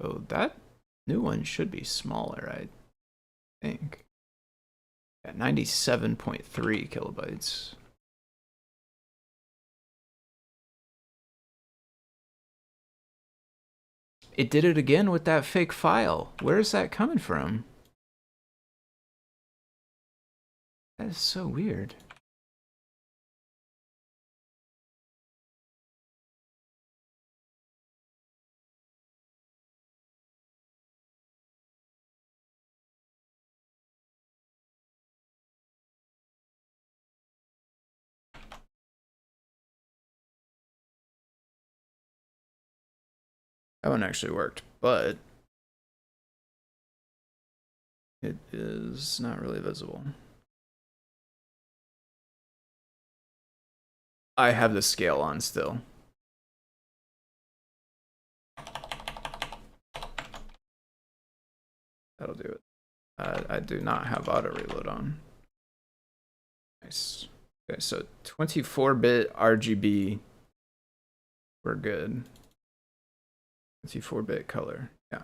Oh, that new one should be smaller, I think. Yeah, 97.3 kilobytes. It did it again with that fake file. Where is that coming from? That is so weird. That one actually worked, but it is not really visible. I have the scale on still. That'll do it. I do not have auto reload on. Nice. Okay, so 24-bit RGB. We're good. 24-bit color. Yeah.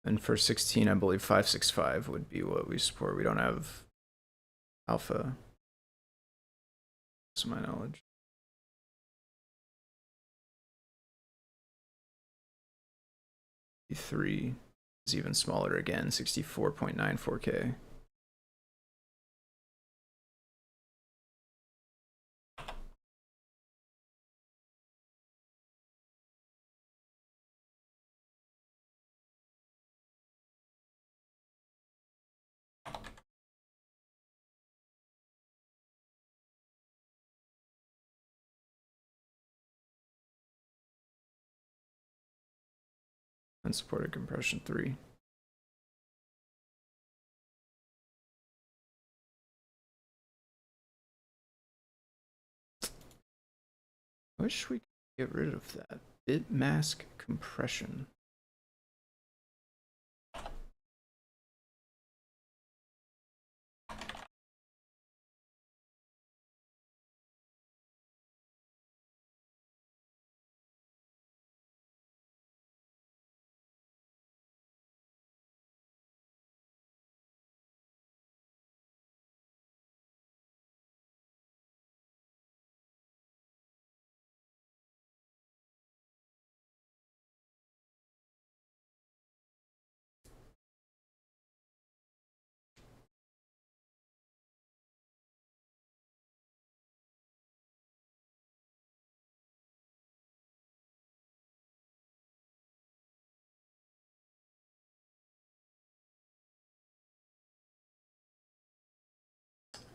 And for 16, I believe 565 would be what we support. We don't have alpha, to my knowledge. E3 is even smaller again, 64.94K. Unsupported compression 3. I wish we could get rid of that. Bit mask compression.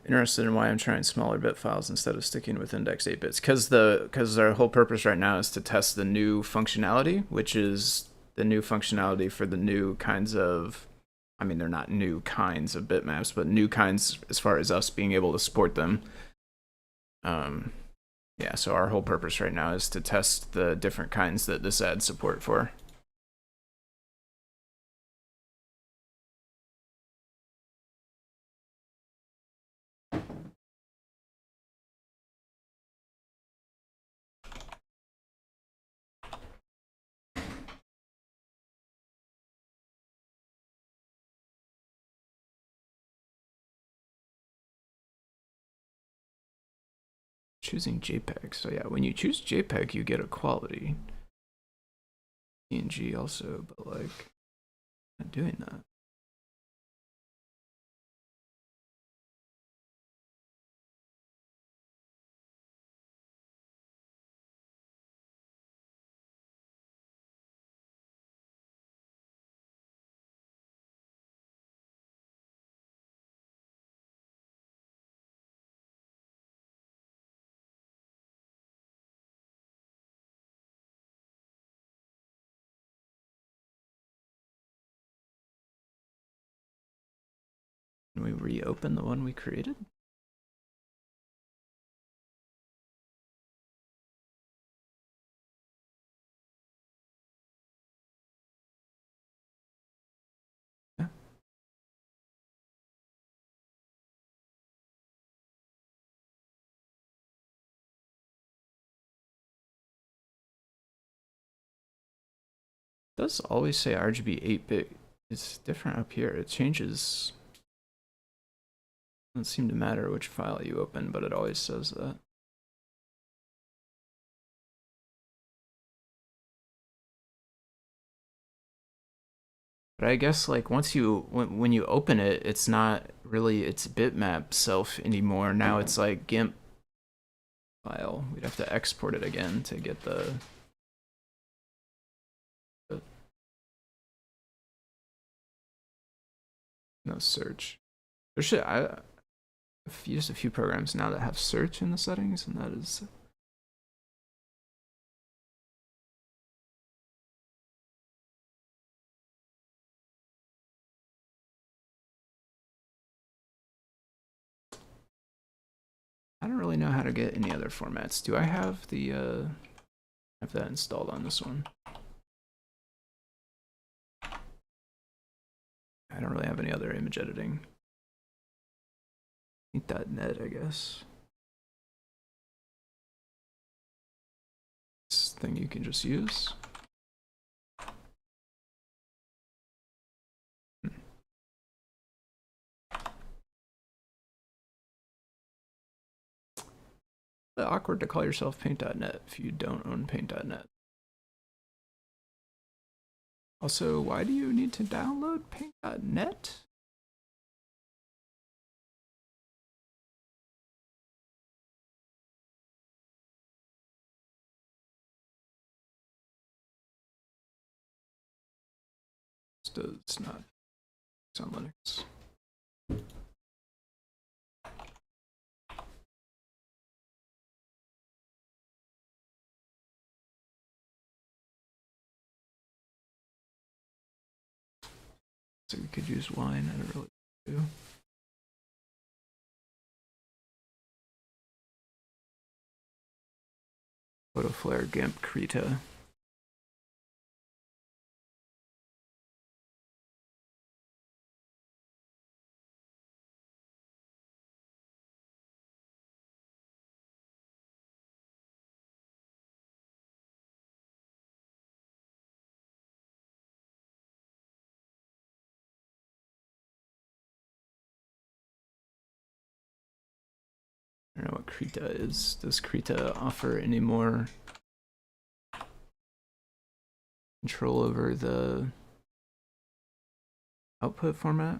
Interested in why I'm trying smaller bit files instead of sticking with index 8 bits. Because our whole purpose right now is to test the new functionality, which is the new functionality for the new kinds of, I mean, they're not new kinds of bitmaps, but new kinds as far as us being able to support them. Yeah, so our whole purpose right now is to test the different kinds that this adds support for. Choosing JPEG. So yeah, when you choose JPEG, you get a quality. PNG also, but like, not doing that. Can we reopen the one we created? Yeah. It does always say RGB 8-bit. It's different up here. It changes. Doesn't seem to matter which file you open, but it always says that. But I guess like once you when you open it, it's not really its bitmap self anymore. Now it's like GIMP file. We'd have to export it again to get the no search. There should I've used a few programs now that have search in the settings, and that is I don't really know how to get any other formats. Do I have the have that installed on this one? I don't really have any other image editing. .net, I guess. This thing you can just use. Awkward to call yourself paint.net if you don't own paint.net. Also, why do you need to download paint.net? This does not sound Linux. So we could use wine, I don't really do. Photoflare GIMP Krita. I don't know what Krita is. Does Krita offer any more control over the output format?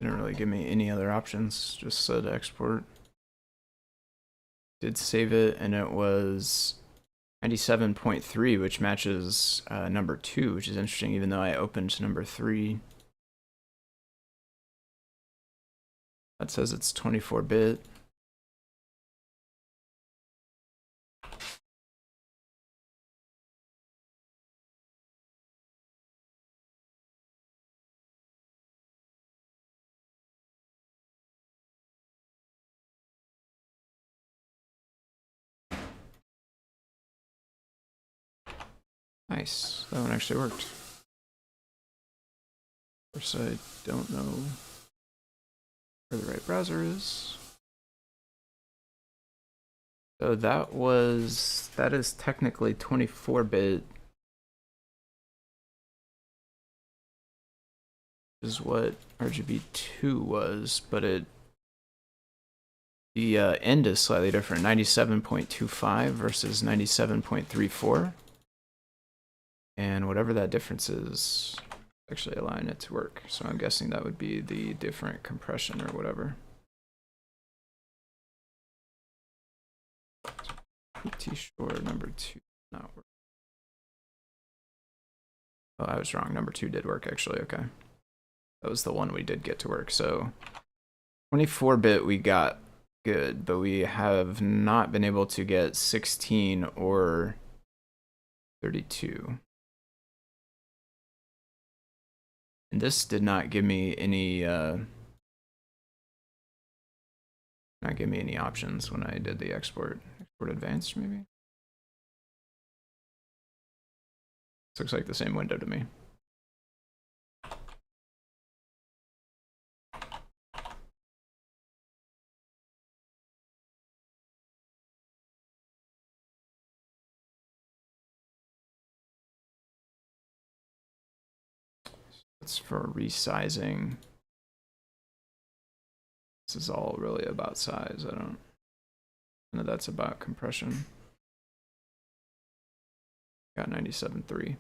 Didn't really give me any other options, just said export. Did save it, and it was 97.3, which matches number 2, which is interesting, even though I opened number 3. That says it's 24-bit. Nice, that one actually worked. Of course, I don't know where the right browser is. So that is technically 24-bit, is what RGB2 was, but the end is slightly different, 97.25 versus 97.34. And whatever that difference is, actually align it to work. So I'm guessing that would be the different compression or whatever. PT Shore number 2 not work. Oh, I was wrong. Number 2 did work actually. Okay. That was the one we did get to work. So 24-bit we got good, but we have not been able to get 16 or 32. And this did not give me any options when I did the export. Export advanced maybe? This looks like the same window to me. It's for resizing. This is all really about size. I don't know, that's about compression. Got 97.3.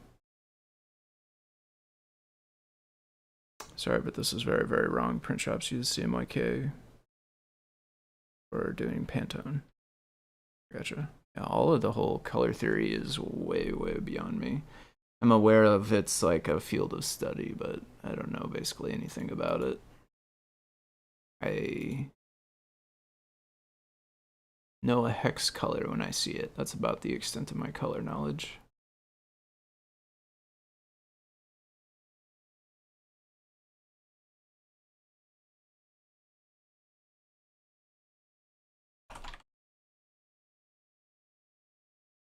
Sorry, but this is very, very wrong. Print shops use CMYK for doing Pantone. Gotcha. Yeah, all of the whole color theory is way, way beyond me. I'm aware of it's like a field of study, but I don't know basically anything about it. I know a hex color when I see it. That's about the extent of my color knowledge.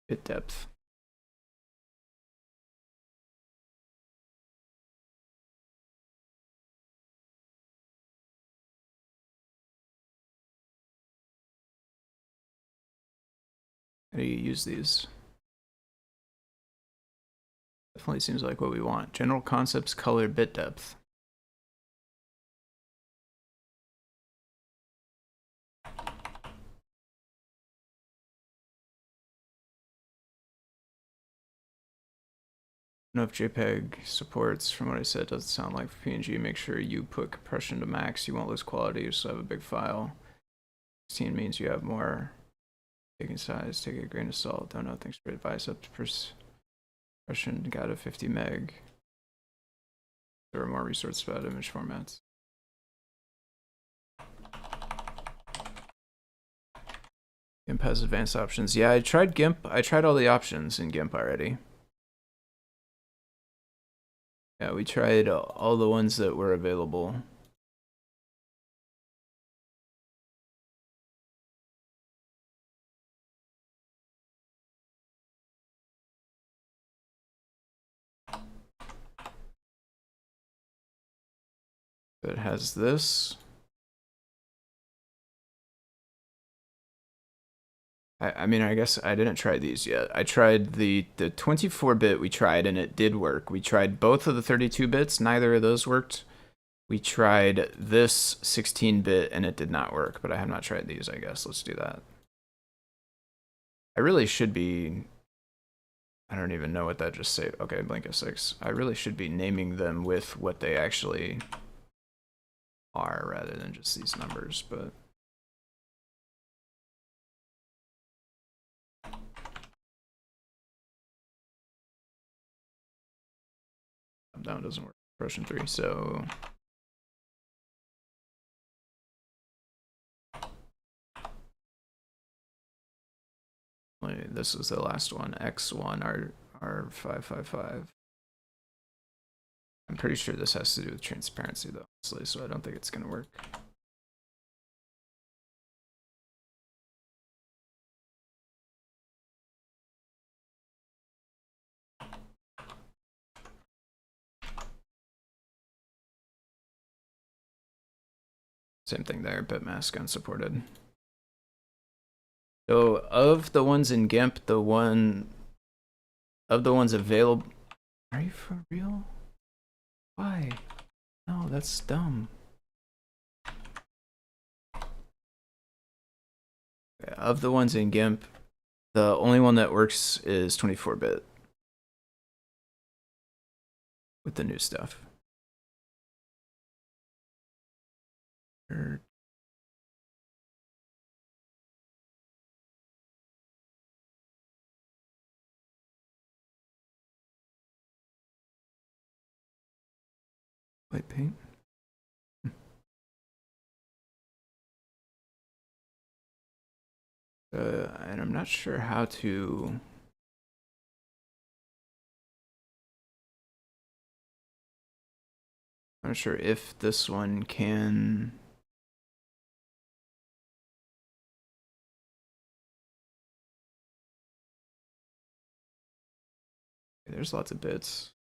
Bit depth. How do you use these? Definitely seems like what we want. General concepts, color, bit depth. I don't know if JPEG supports. From what I said, it doesn't sound like for PNG. Make sure you put compression to max. You won't lose quality. You still have a big file. 16 means you have more. Taking size, take a grain of salt. Don't know. Thanks for advice. Up to compression got a 50 meg. There are more resources about image formats. GIMP has advanced options. Yeah, I tried GIMP. I tried all the options in GIMP already. Yeah, we tried all the ones that were available. It has this. I mean, I guess I didn't try these yet. I tried the 24-bit we tried, and it did work. We tried both of the 32 bits. Neither of those worked. We tried this 16-bit, and it did not work, but I have not tried these, I guess. Let's do that. I really should be... I don't even know what that just saved. Okay, Blinka 6. I really should be naming them with what they actually are rather than just these numbers, but... Down doesn't work. Version 3, so... This is the last one, X1 R555. I'm pretty sure this has to do with transparency though, honestly, so I don't think it's gonna work. Same thing there, bitmask unsupported. So of the ones in GIMP, of the ones available, are you for real? Why? No, that's dumb. Yeah, of the ones in GIMP, the only one that works is 24-bit with the new stuff. White paint. And I'm not sure how to. I'm not sure if this one can. There's lots of bits.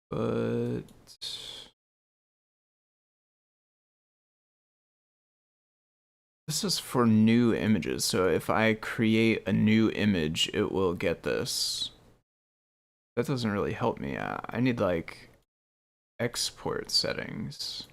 But this is for new images. So if I create a new image, it will get this. That doesn't really help me. I need like export settings.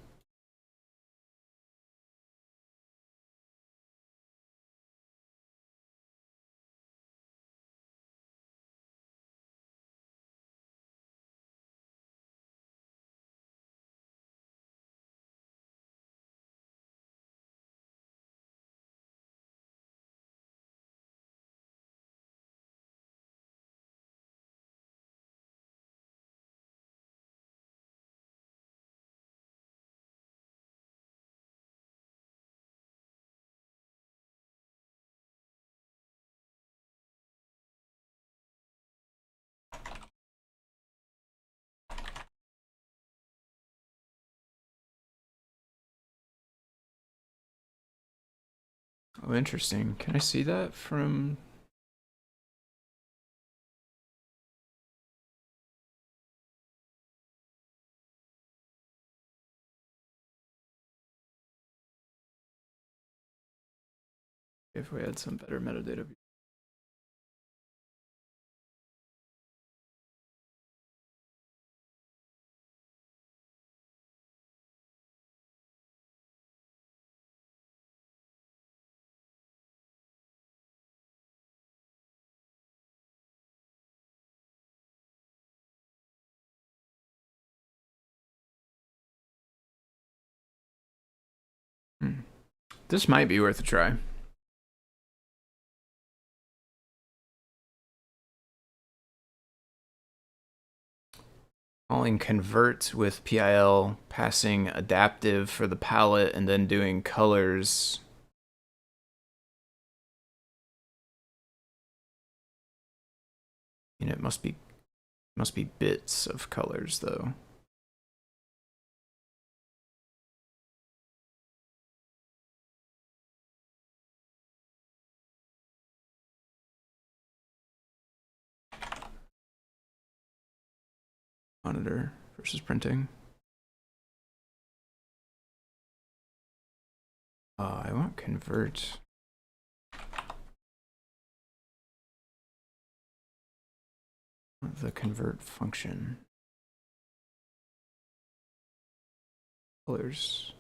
Oh, interesting. Can I see that from? If we had some better metadata. This might be worth a try. Calling convert with PIL, passing adaptive for the palette, and then doing colors. And it must be bits of colors though. Monitor versus printing. I want convert. The convert function. Colors.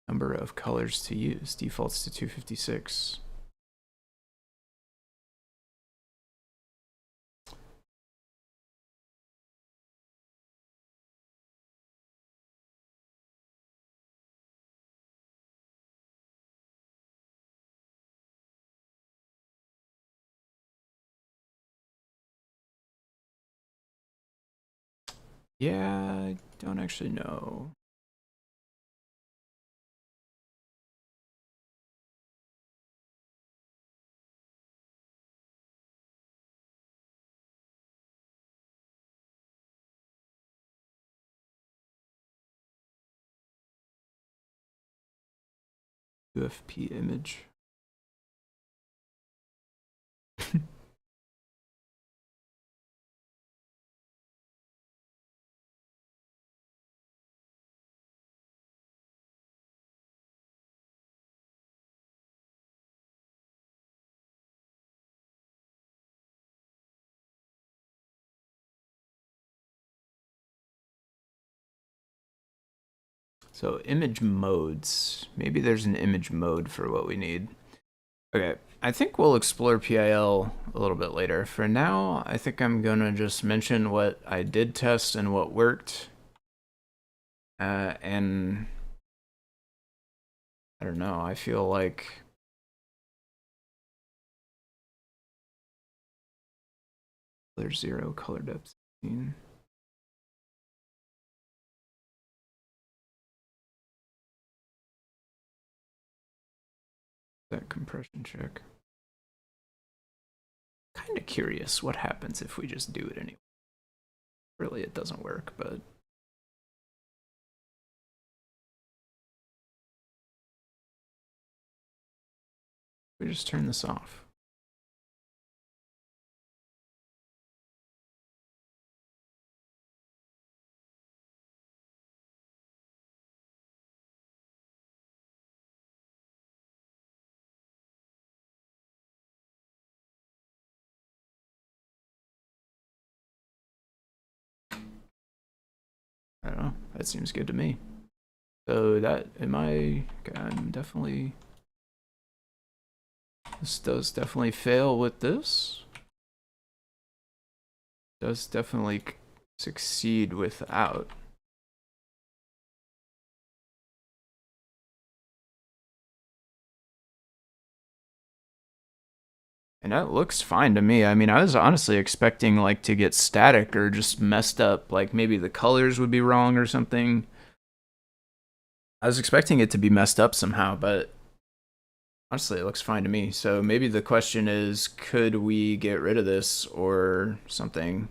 Number of colors to use defaults to 256. Yeah, I don't actually know. UFP image. So image modes. Maybe there's an image mode for what we need. Okay, I think we'll explore PIL a little bit later. For now, I think I'm gonna just mention what I did test and what worked. And I don't know, I feel like color 0, color depth 16. That compression check. Kind of curious what happens if we just do it anyway. Really, it doesn't work, but we just turn this off. I don't know. That seems good to me. So that, I'm definitely, this does definitely fail with this. Does definitely succeed without. And that looks fine to me. I mean, I was honestly expecting like to get static or just messed up. Like maybe the colors would be wrong or something. I was expecting it to be messed up somehow, but honestly, it looks fine to me. So maybe the question is, could we get rid of this or something?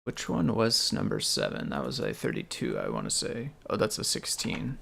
Which one was number 7? That was a 32, I want to say. Oh, that's a 16.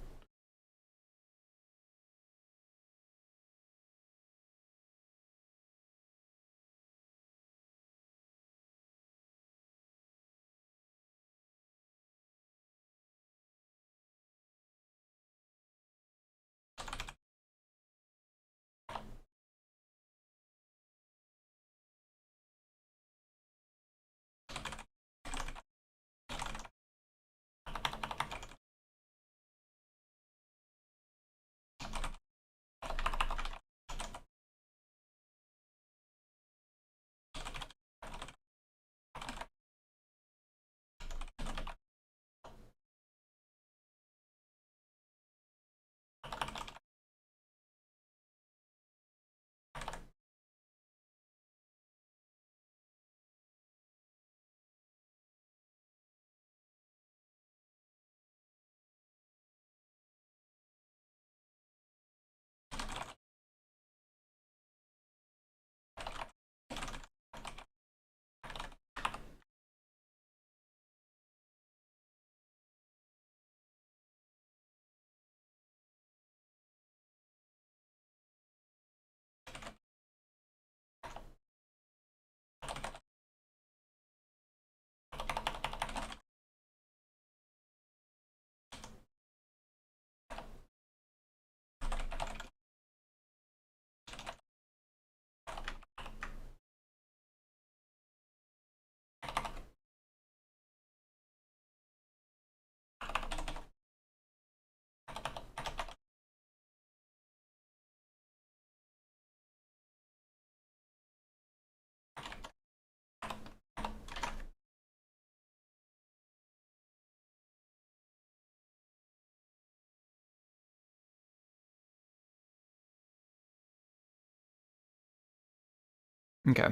Okay.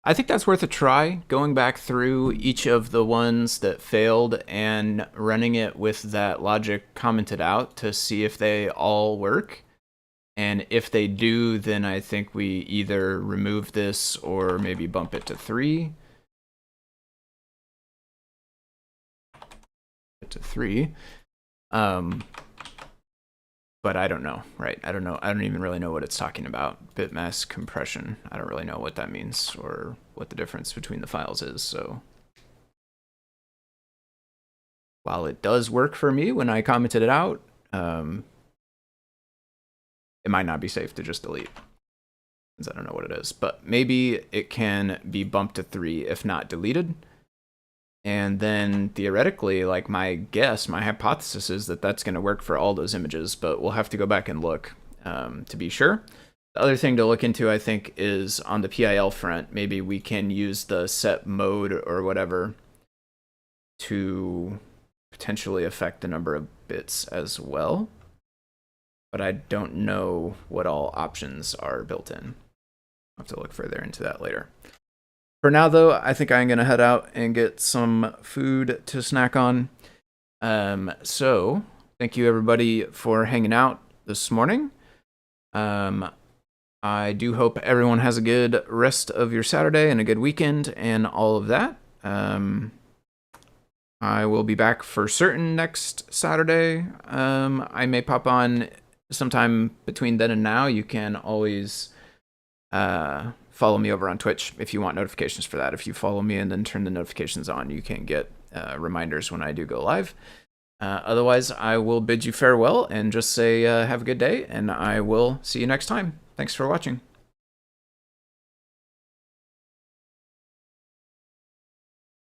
I think that's worth a try, going back through each of the ones that failed and running it with that logic commented out to see if they all work. And if they do, then I think we either remove this or maybe bump it to 3. To 3. But I don't know, right? I don't know. I don't even really know what it's talking about. Bitmask compression. I don't really know what that means or what the difference between the files is. So while it does work for me when I commented it out, it might not be safe to just delete, since I don't know what it is. But maybe it can be bumped to 3 if not deleted. And then theoretically, like my guess, my hypothesis is that that's going to work for all those images, but we'll have to go back and look to be sure. The other thing to look into, I think, is on the PIL front, maybe we can use the set mode or whatever to potentially affect the number of bits as well. But I don't know what all options are built in. I'll have to look further into that later. For now, though, I think I'm going to head out and get some food to snack on. So thank you, everybody, for hanging out this morning. I do hope everyone has a good rest of your Saturday and a good weekend and all of that. I will be back for certain next Saturday. I may pop on sometime between then and now. You can always follow me over on Twitch if you want notifications for that. If you follow me and then turn the notifications on, you can get reminders when I do go live. Otherwise, I will bid you farewell and just say have a good day, and I will see you next time. Thanks for watching.